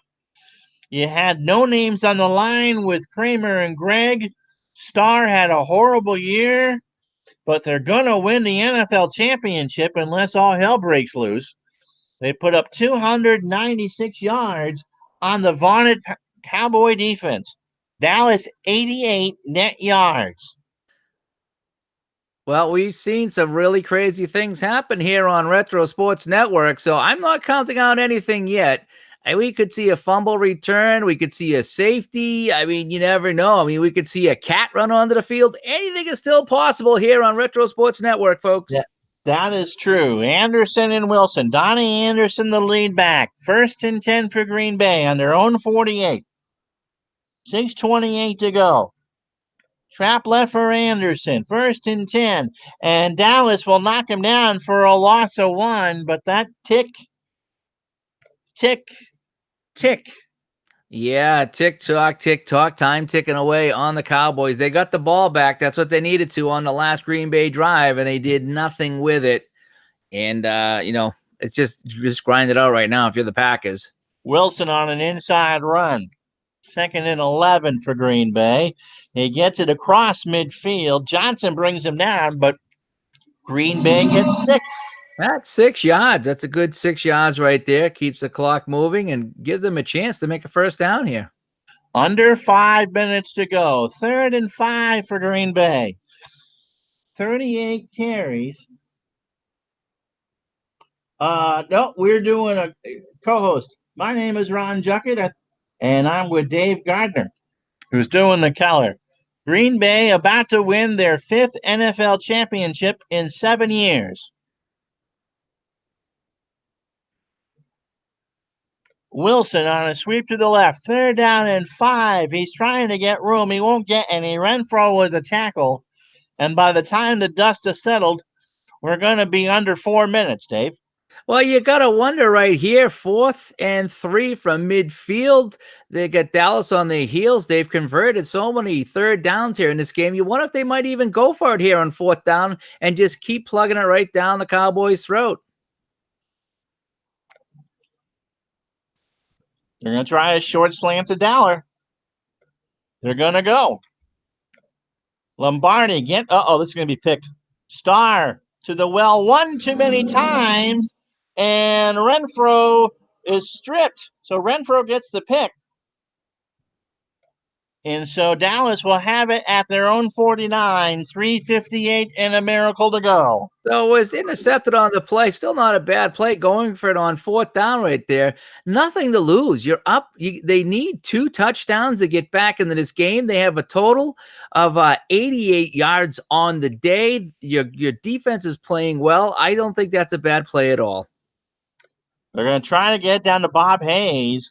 You had no names on the line with Kramer and Gregg. Starr had a horrible year, but they're going to win the NFL championship unless all hell breaks loose. They put up 296 yards on the vaunted Cowboy defense. Dallas 88 net yards. Well, we've seen some really crazy things happen here on Retro Sports Network, so I'm not counting out anything yet. We could see a fumble return. We could see a safety. I mean, you never know. I mean, we could see a cat run onto the field. Anything is still possible here on Retro Sports Network, folks. Yeah, that is true. Anderson and Wilson. Donnie Anderson, the lead back. 1st and 10 for Green Bay on their own 48. 6:28 to go. Trap left for Anderson. 1st and 10. And Dallas will knock him down for a loss of 1. But that tick, tick. Yeah, tick-tock, time ticking away on the Cowboys. They got the ball back. That's what they needed to on the last Green Bay drive, and they did nothing with it. And, you know, it's just grind it out right now if you're the Packers. Wilson on an inside run. 2nd and 11 for Green Bay. He gets it across midfield. Johnson brings him down, but Green Bay gets 6. That's 6 yards. That's a good 6 yards right there. Keeps the clock moving and gives them a chance to make a first down here. Under 5 minutes to go. 3rd and 5 for Green Bay. 38 carries. No, we're doing a co-host. My name is Ron Juckett, and I'm with Dave Gardner, who's doing the color. Green Bay about to win their 5th NFL championship in 7 years. Wilson on a sweep to the left. 3rd down and 5. He's trying to get room. He won't get any. Renfro with a tackle. And by the time the dust has settled, We're going to be under 4 minutes, Dave. Well, you got to wonder right here, 4th and 3 from midfield. They got Dallas on their heels. They've converted so many third downs here in this game. You wonder if they might even go for it here on 4th down and just keep plugging it right down the Cowboys' throat. They're going to try a short slant to Dollar. They're going to go. Lombardi again. This is going to be picked. Starr to the well one too many times, and Renfro is stripped. So Renfro gets the pick. And so Dallas will have it at their own 49, 3:58 and a miracle to go. So it was intercepted on the play. Still not a bad play, going for it on 4th down right there. Nothing to lose. You're up. They need 2 touchdowns to get back into this game. They have a total of 88 yards on the day. Your defense is playing well. I don't think that's a bad play at all. They're going to try to get down to Bob Hayes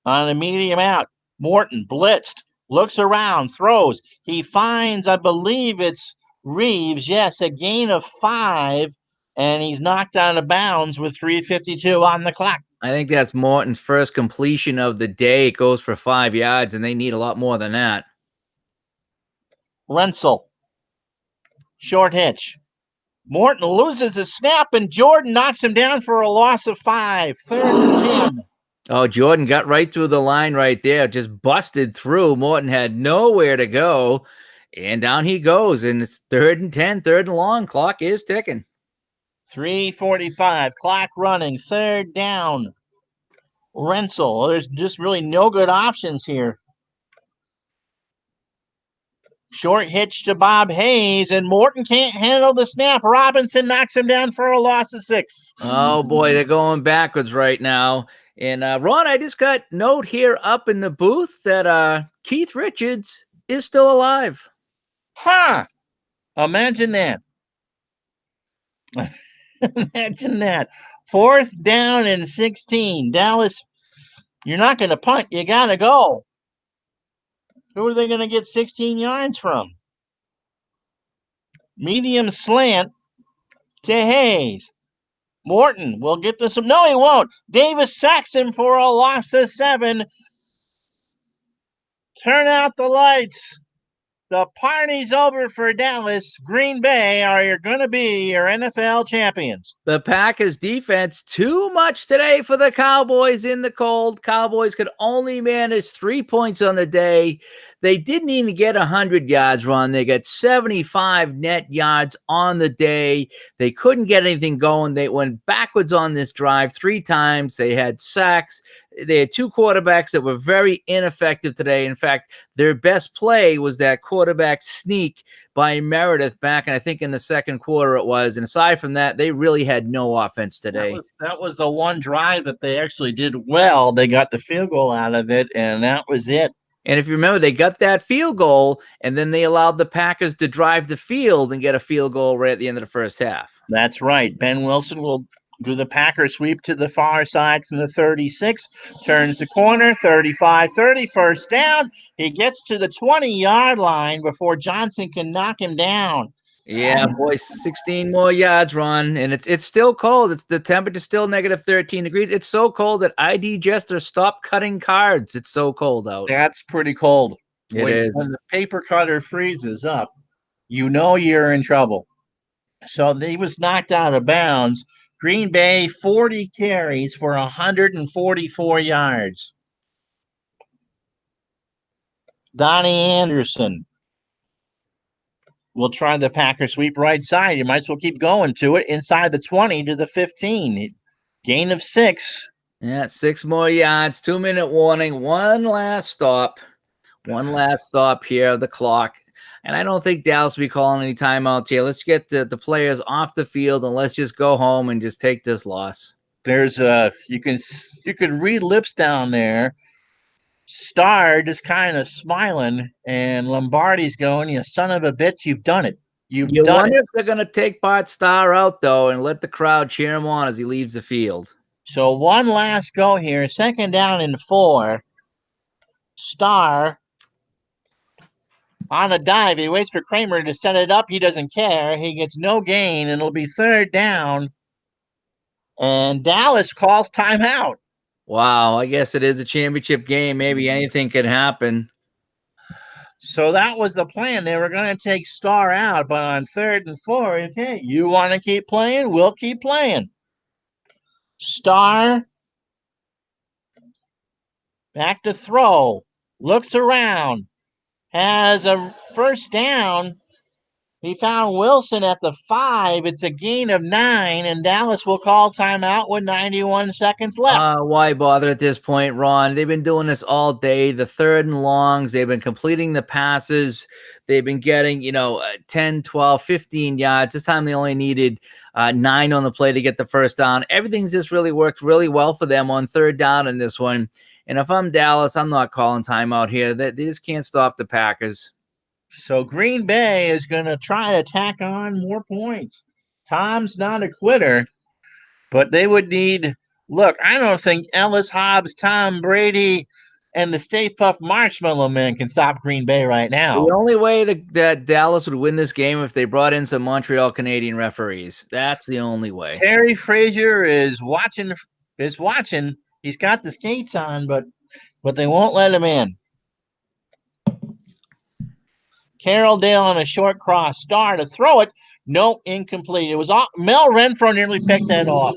on a medium out. Morton blitzed, looks around, throws. He finds, I believe it's Reeves. Yes, a gain of 5, and he's knocked out of bounds with 3:52 on the clock. I think that's Morton's first completion of the day. It goes for 5 yards, and they need a lot more than that. Rensel. Short hitch. Morton loses his snap, and Jordan knocks him down for a loss of 5. 3rd and 10. Oh, Jordan got right through the line right there, just busted through. Morton had nowhere to go, and down he goes, and it's 3rd and 10, 3rd and long. Clock is ticking. 3:45, clock running, 3rd down. Rensel, there's just really no good options here. Short hitch to Bob Hayes, and Morton can't handle the snap. Robinson knocks him down for a loss of 6. Oh, boy, they're going backwards right now. And, Ron, I just got note here up in the booth that Keith Richards is still alive. Huh. Imagine that. Imagine that. 4th down and 16. Dallas, you're not going to punt. You got to go. Who are they going to get 16 yards from? Medium slant to Hayes. Morton will get this. No, he won't. Davis sacks him for a loss of 7. Turn out the lights. The party's over for Dallas. Green Bay are going to be your NFL champions. The Packers defense, too much today for the Cowboys in the cold. Cowboys could only manage 3 points on the day. They didn't even get 100 yards, Ron. They got 75 net yards on the day. They couldn't get anything going. They went backwards on this drive 3 times. They had sacks. They had 2 quarterbacks that were very ineffective today. In fact, their best play was that quarterback sneak by Meredith back, and I think in the second quarter it was. And aside from that, they really had no offense today. That was the one drive that they actually did well. They got the field goal out of it, and that was it. And if you remember, they got that field goal, and then they allowed the Packers to drive the field and get a field goal right at the end of the first half. That's right. Ben Wilson will do the Packer sweep to the far side from the 36, turns the corner, 35-30, first down. He gets to the 20-yard line before Johnson can knock him down. Yeah, boy, 16 more yards, Ron, and it's still cold. It's the temperature still negative 13 degrees. It's so cold that ID Jester stopped cutting cards. It's so cold out. That's pretty cold. It is. When the paper cutter freezes up, you know you're in trouble. So he was knocked out of bounds. Green Bay, 40 carries for 144 yards. Donnie Anderson will try the Packer sweep right side. You might as well keep going to it inside the 20 to the 15. Gain of 6. Yeah, 6 more yards, 2-minute warning, one last stop. One last stop here of the clock. And I don't think Dallas will be calling any timeouts here. Let's get the players off the field and let's just go home and just take this loss. There's you can read lips down there. Starr just kind of smiling, and Lombardi's going, "You son of a bitch, you've done it. You wonder if they're going to take Bart Starr out, though, and let the crowd cheer him on as he leaves the field. So one last go here. 2nd down and 4. Starr On a dive, he waits for Kramer to set it up. He doesn't care. He gets no gain, and it'll be third down. And Dallas calls timeout. Wow, I guess it is a championship game. Maybe anything could happen. So that was the plan. They were going to take Starr out, but on 3rd and 4, okay, you want to keep playing? We'll keep playing. Starr back to throw, looks around, has a first down. He found Wilson at the 5. It's a gain of 9, and Dallas will call timeout with 91 seconds left. Why bother at this point, Ron? They've been doing this all day. The 3rd and longs, they've been completing the passes. They've been getting, 10, 12, 15 yards. This time they only needed 9 on the play to get the first down. Everything's just really worked really well for them on 3rd down in this one. And if I'm Dallas, I'm not calling timeout here. They just can't stop the Packers. So Green Bay is going to try to tack on more points. Tom's not a quitter, but they would need. Look, I don't think Ellis Hobbs, Tom Brady, and the Stay Puft Marshmallow Man can stop Green Bay right now. The only way that Dallas would win this game if they brought in some Montreal Canadian referees. That's the only way. Terry Frazier is watching. He's got the skates on, but they won't let him in. Carroll Dale on a short cross. Starr to throw it. No, incomplete. It was Mel Renfro nearly picked that off.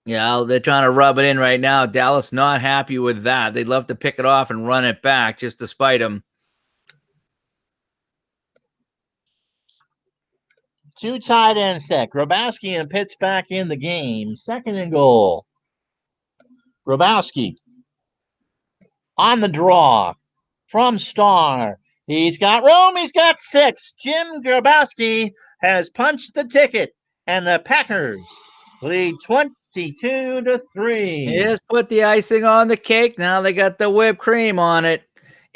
Yeah, they're trying to rub it in right now. Dallas not happy with that. They'd love to pick it off and run it back just to spite them. 2 tight end set. Grabowski and Pitts back in the game. 2nd and goal. Grabowski on the draw from Starr. He's got room. He's got 6. Jim Grabowski has punched the ticket, and the Packers lead 22-3. Just put the icing on the cake. Now they got the whipped cream on it.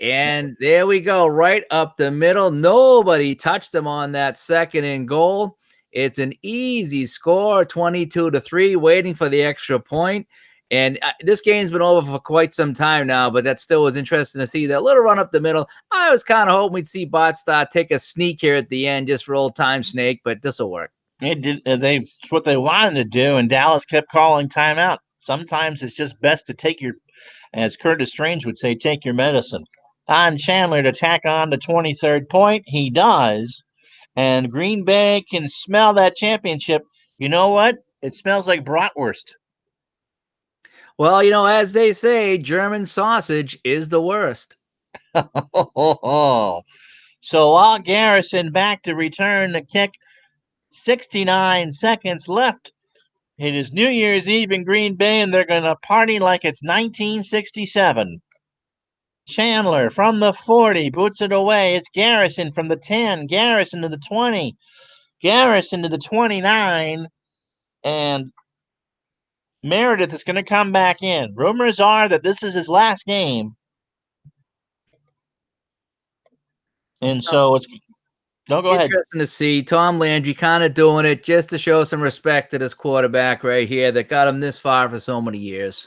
And there we go, right up the middle. Nobody touched them on that 2nd and goal. It's an easy score, 22-3, waiting for the extra point. And this game's been over for quite some time now, but that still was interesting to see that little run up the middle. I was kind of hoping we'd see Bart Starr take a sneak here at the end just for old time snake, but this will work. It's what they wanted to do, and Dallas kept calling timeout. Sometimes it's just best to take your, as Curtis Strange would say, take your medicine. On Chandler to tack on the 23rd point. He does. And Green Bay can smell that championship. You know what? It smells like bratwurst. Well, as they say, German sausage is the worst. So Walt Garrison back to return the kick. 69 seconds left. It is New Year's Eve in Green Bay, and they're going to party like it's 1967. Chandler from the 40 boots it away. It's Garrison from the 10. Garrison to the 20. Garrison to the 29. And Meredith is going to come back in. Rumors are that this is his last game. And so it's no, go ahead. Interesting to see Tom Landry kind of doing it just to show some respect to this quarterback right here that got him this far for so many years.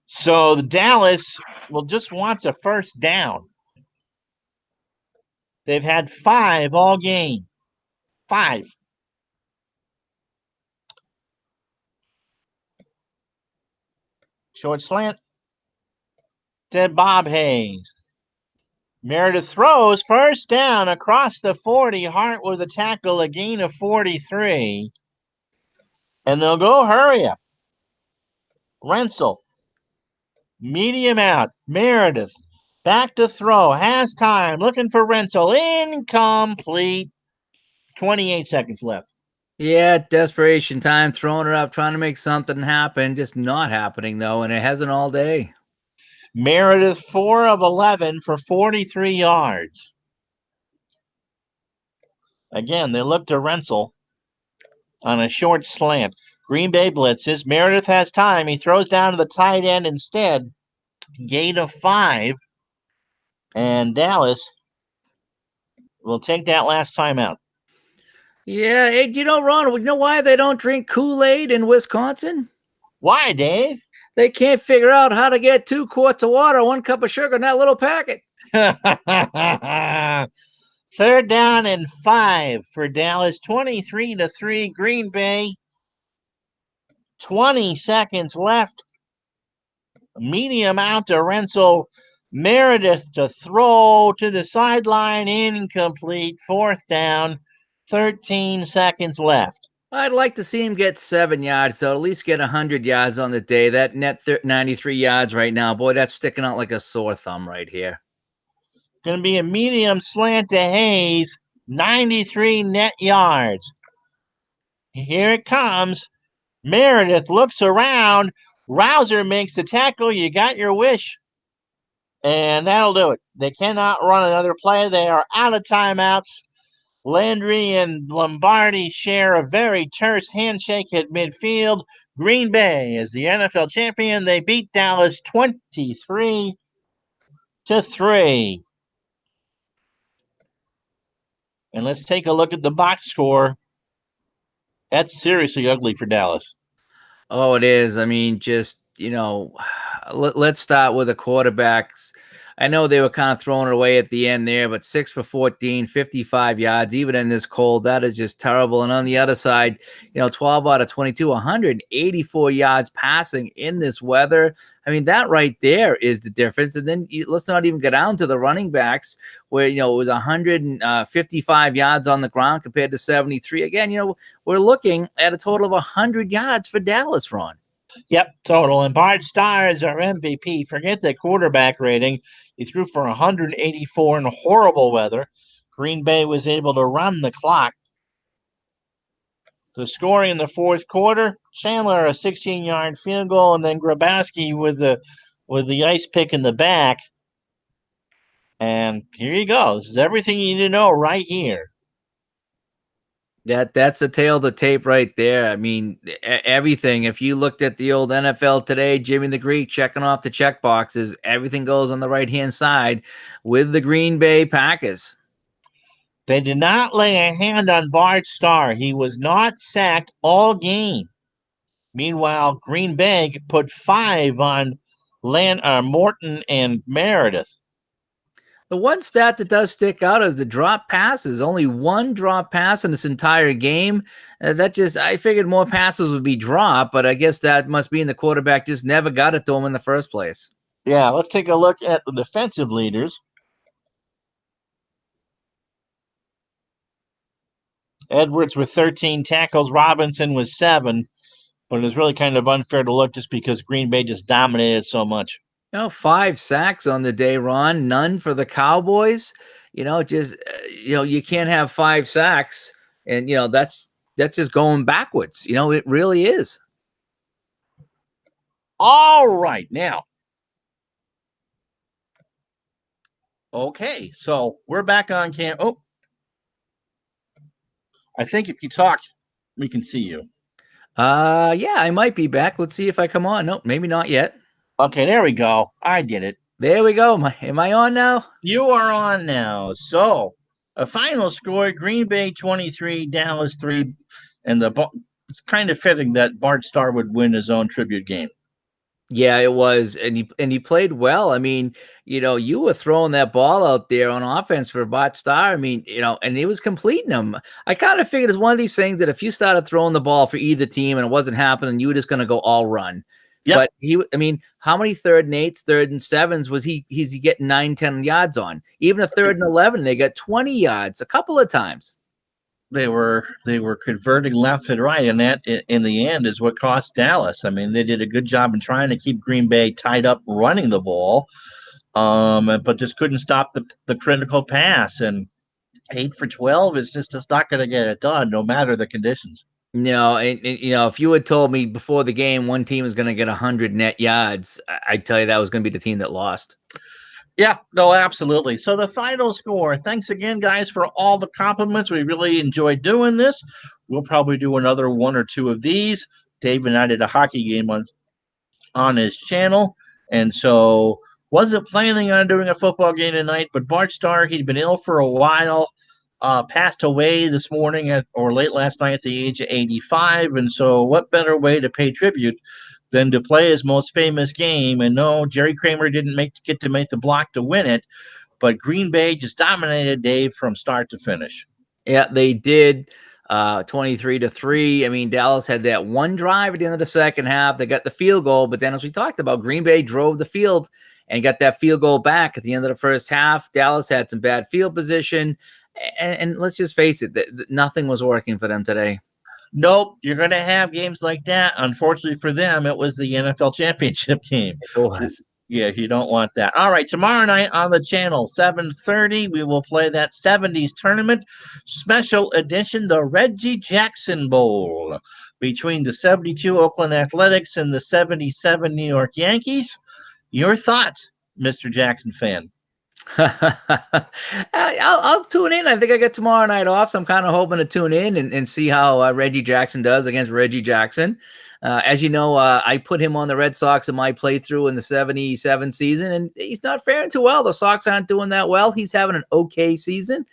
So the Dallas will just wants a first down. They've had 5 all game. 5. Short slant to Bob Hayes. Meredith throws first down across the 40. Hart with a tackle, a gain of 43. And they'll go hurry up. Rensel. Medium out. Meredith. Back to throw. Has time. Looking for Rensel. Incomplete. 28 seconds left. Yeah, desperation time. Throwing it up, trying to make something happen. Just not happening, though, and it hasn't all day. Meredith 4 of 11 for 43 yards. Again, they look to Rensel on a short slant. Green Bay blitzes. Meredith has time. He throws down to the tight end instead. Gain of 5. And Dallas will take that last timeout. Yeah, Ron, you know why they don't drink Kool-Aid in Wisconsin? Why, Dave? They can't figure out how to get 2 quarts of water, 1 cup of sugar in that little packet. Third down and 5 for Dallas. 23-3 Green Bay. 20 seconds left. Medium out to Renzel Meredith to throw to the sideline. Incomplete. Fourth down. 13 seconds left. I'd like to see him get 7 yards, so at least get 100 yards on the day. That net 93 yards right now, boy, that's sticking out like a sore thumb right here. Going to be a medium slant to Hayes. 93 net yards. Here it comes. Meredith looks around. Rouser makes the tackle. You got your wish. And that'll do it. They cannot run another play. They are out of timeouts. Landry and Lombardi share a very terse handshake at midfield. Green Bay is the NFL champion. They beat Dallas 23-3. And let's take a look at the box score. That's seriously ugly for Dallas. Oh, it is. I mean, just, let's start with the quarterbacks. I know they were kind of throwing it away at the end there, but 6 for 14, 55 yards, even in this cold, that is just terrible. And on the other side, 12 out of 22, 184 yards passing in this weather. I mean, that right there is the difference. And then let's not even get down to the running backs where, it was 155 yards on the ground compared to 73. Again, we're looking at a total of 100 yards for Dallas, Ron. Yep, total. And Bart Starr is our MVP. Forget the quarterback rating. He threw for 184 in horrible weather. Green Bay was able to run the clock. The scoring in the fourth quarter, Chandler a 16-yard field goal, and then Grabowski with the ice pick in the back. And here you go. This is everything you need to know right here. That's the tail of the tape right there. I mean, everything. If you looked at the old NFL today, Jimmy the Greek checking off the check boxes, everything goes on the right-hand side with the Green Bay Packers. They did not lay a hand on Bart Starr. He was not sacked all game. Meanwhile, Green Bay put 5 on Morton and Meredith. The one stat that does stick out is the drop passes. Only one drop pass in this entire game. I figured more passes would be dropped, but I guess that must mean the quarterback just never got it to him in the first place. Yeah, let's take a look at the defensive leaders. Edwards with 13 tackles. Robinson with 7. But it was really kind of unfair to look just because Green Bay just dominated so much. 5 sacks on the day, Ron. None for the Cowboys. You can't have 5 sacks, and that's just going backwards. It really is. All right, now. Okay, so we're back on cam. Oh, I think if you talk, we can see you. Yeah, I might be back. Let's see if I come on. Nope, maybe not yet. Okay, there we go. I did it. There we go. Am I on now? You are on now. So, a final score, Green Bay 23, Dallas 3, and it's kind of fitting that Bart Starr would win his own tribute game. Yeah, it was, and he played well. I mean, you were throwing that ball out there on offense for Bart Starr. I mean, and he was completing them. I kind of figured it's one of these things that if you started throwing the ball for either team and it wasn't happening, you were just going to go all run. Yep. But how many 3rd and 8s, 3rd and 7s was he getting 9, 10 yards on? Even a 3rd and 11, they got 20 yards a couple of times. They were converting left and right, and that in the end is what cost Dallas. I mean, they did a good job in trying to keep Green Bay tied up running the ball, but just couldn't stop the critical pass. And 8 for 12 is just not going to get it done, no matter the conditions. No, and if you had told me before the game one team was going to get 100 net yards, I'd tell you that was going to be the team that lost. Yeah, no, absolutely. So the final score. Thanks again, guys, for all the compliments. We really enjoyed doing this. We'll probably do another 1 or 2 of these. Dave and I did a hockey game on his channel, and so wasn't planning on doing a football game tonight. But Bart Starr, he'd been ill for a while, passed away this morning or late last night at the age of 85, and so what better way to pay tribute than to play his most famous game? And no, Jerry Kramer didn't get to make the block to win it, but Green Bay just dominated Dave from start to finish. Yeah, they did. 23-3. I mean, Dallas had that one drive at the end of the second half. They got the field goal, but then as we talked about, Green Bay drove the field and got that field goal back at the end of the first half. Dallas had some bad field position, and let's just face it, nothing was working for them today. Nope, you're going to have games like that. Unfortunately for them, it was the NFL championship game. It was. Yeah, you don't want that. All right, tomorrow night on the channel, 7:30, we will play that 70s tournament special edition, the Reggie Jackson Bowl, between the 72 Oakland Athletics and the 77 New York Yankees. Your thoughts, Mr. Jackson fan? I'll tune in. I think I get tomorrow night off, so I'm kind of hoping to tune in and see how Reggie Jackson does against Reggie Jackson. As you know, I put him on the Red Sox in my playthrough in the 77 season, and he's not faring too well. The Sox aren't doing that well. He's having an okay season.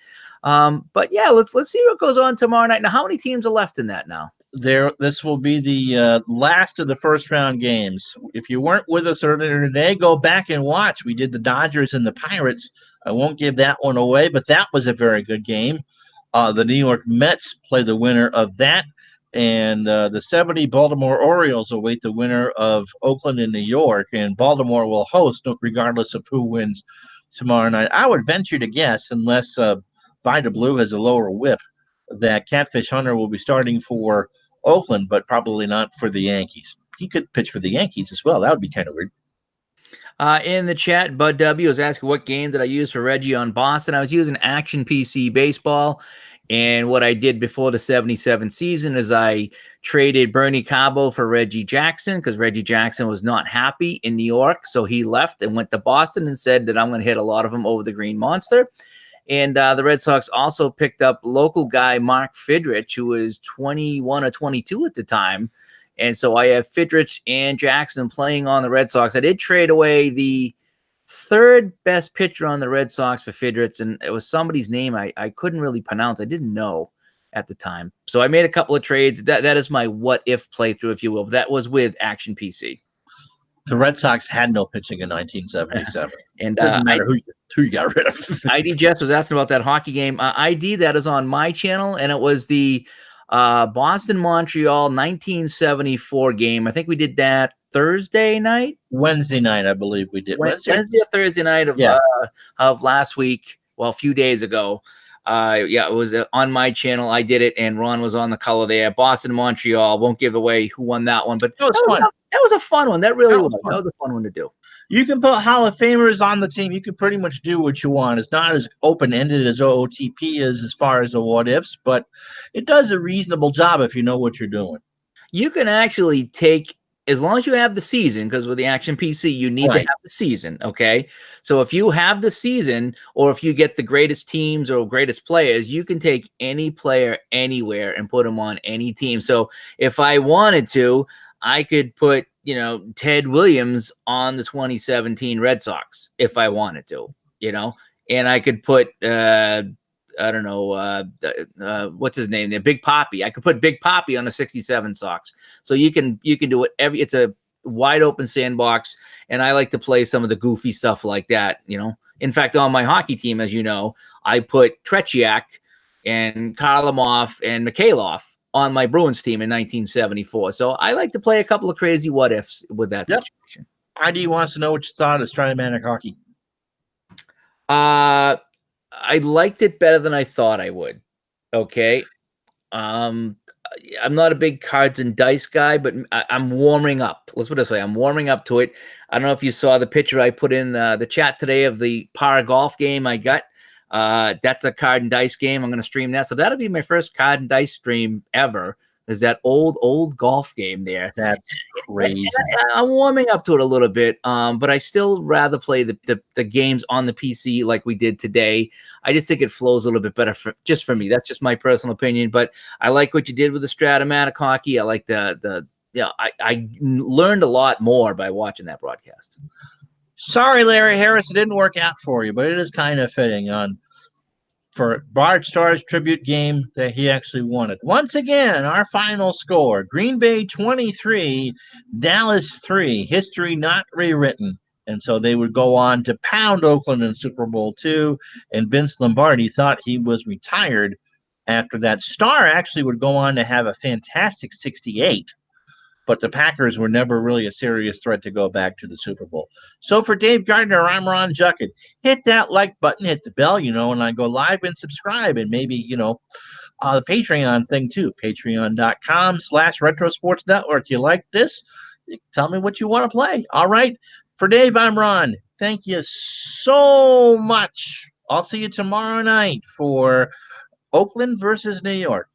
But yeah, let's see what goes on tomorrow night. Now, how many teams are left in that now? This will be the last of the first round games. If you weren't with us earlier today, go back and watch. We did the Dodgers and the Pirates. I won't give that one away, but that was a very good game. The New York Mets play the winner of that, and the 70 Baltimore Orioles await the winner of Oakland and New York, and Baltimore will host regardless of who wins tomorrow night. I would venture to guess, unless Vida Blue has a lower whip, that Catfish Hunter will be starting for Oakland, but probably not for the Yankees. He could pitch for the Yankees as well. That would be kind of weird. In the chat, Bud W was asking what game did I use for Reggie on Boston. I was using Action PC Baseball. And what I did before the 77 season is I traded Bernie Cabo for Reggie Jackson because Reggie Jackson was not happy in New York. So he left and went to Boston and said that I'm going to hit a lot of them over the Green Monster. And the Red Sox also picked up local guy Mark Fidrich, who was 21 or 22 at the time. And so I have Fidrich and Jackson playing on the Red Sox. I did trade away the third best pitcher on the Red Sox for Fidrich, and it was somebody's name I couldn't really pronounce. I didn't know at the time. So I made a couple of trades. That is my what-if playthrough, if you will. That was with Action PC. The Red Sox had no pitching in 1977. And doesn't matter who you got rid of. ID Jess was asking about that hockey game. ID, that is on my channel, and it was the Boston-Montreal 1974 game. I think we did that Thursday night? Wednesday night, I believe we did. Wednesday or Thursday night of last week. Well, a few days ago. It was on my channel. I did it, and Ron was on the color there. Boston, Montreal. Won't give away who won that one, but that was fun. That was a fun one. That really was. That was a fun one to do. You can put Hall of Famers on the team. You can pretty much do what you want. It's not as open-ended as OOTP is as far as the what-ifs, but it does a reasonable job if you know what you're doing. You can actually take, as long as you have the season, because with the Action PC, you need to have the season, okay? So if you have the season, or if you get the greatest teams or greatest players, you can take any player anywhere and put them on any team. So if I wanted to, I could put, Ted Williams on the 2017 Red Sox if I wanted to, and I could put, I don't know, what's his name there? Big Papi. I could put Big Papi on the 67 Sox. So you can do whatever. It's a wide open sandbox, and I like to play some of the goofy stuff like that, In fact, on my hockey team, as you know, I put Tretiak and Karlamov and Mikhailov on my Bruins team in 1974. So I like to play a couple of crazy what-ifs with that situation. ID wants to know what you thought of Stratomatic Hockey. I liked it better than I thought I would. Okay. I'm not a big cards and dice guy, but I'm warming up. Let's put it this way. I'm warming up to it. I don't know if you saw the picture I put in the chat today of the par golf game I got. That's a card and dice game. I'm going to stream that. So that'll be my first card and dice stream ever. Is that old golf game there. That's crazy. I'm warming up to it a little bit, but I still rather play the games on the PC like we did today. I just think it flows a little bit better just for me. That's just my personal opinion, but I like what you did with the Stratomatic Hockey. I like I learned a lot more by watching that broadcast. Sorry, Larry Harris, it didn't work out for you, but it is kind of fitting for Bart Starr's tribute game that he actually wanted. Once again, our final score, Green Bay 23, Dallas 3, history not rewritten. And so they would go on to pound Oakland in Super Bowl II. And Vince Lombardi thought he was retired after that. Starr actually would go on to have a fantastic 68, but the Packers were never really a serious threat to go back to the Super Bowl. So for Dave Gardner, I'm Ron Juckett. Hit that like button, hit the bell, and I go live and subscribe, and maybe, the Patreon thing too, patreon.com/Retro Sports Network. You like this? Tell me what you want to play. All right. For Dave, I'm Ron. Thank you so much. I'll see you tomorrow night for Oakland versus New York.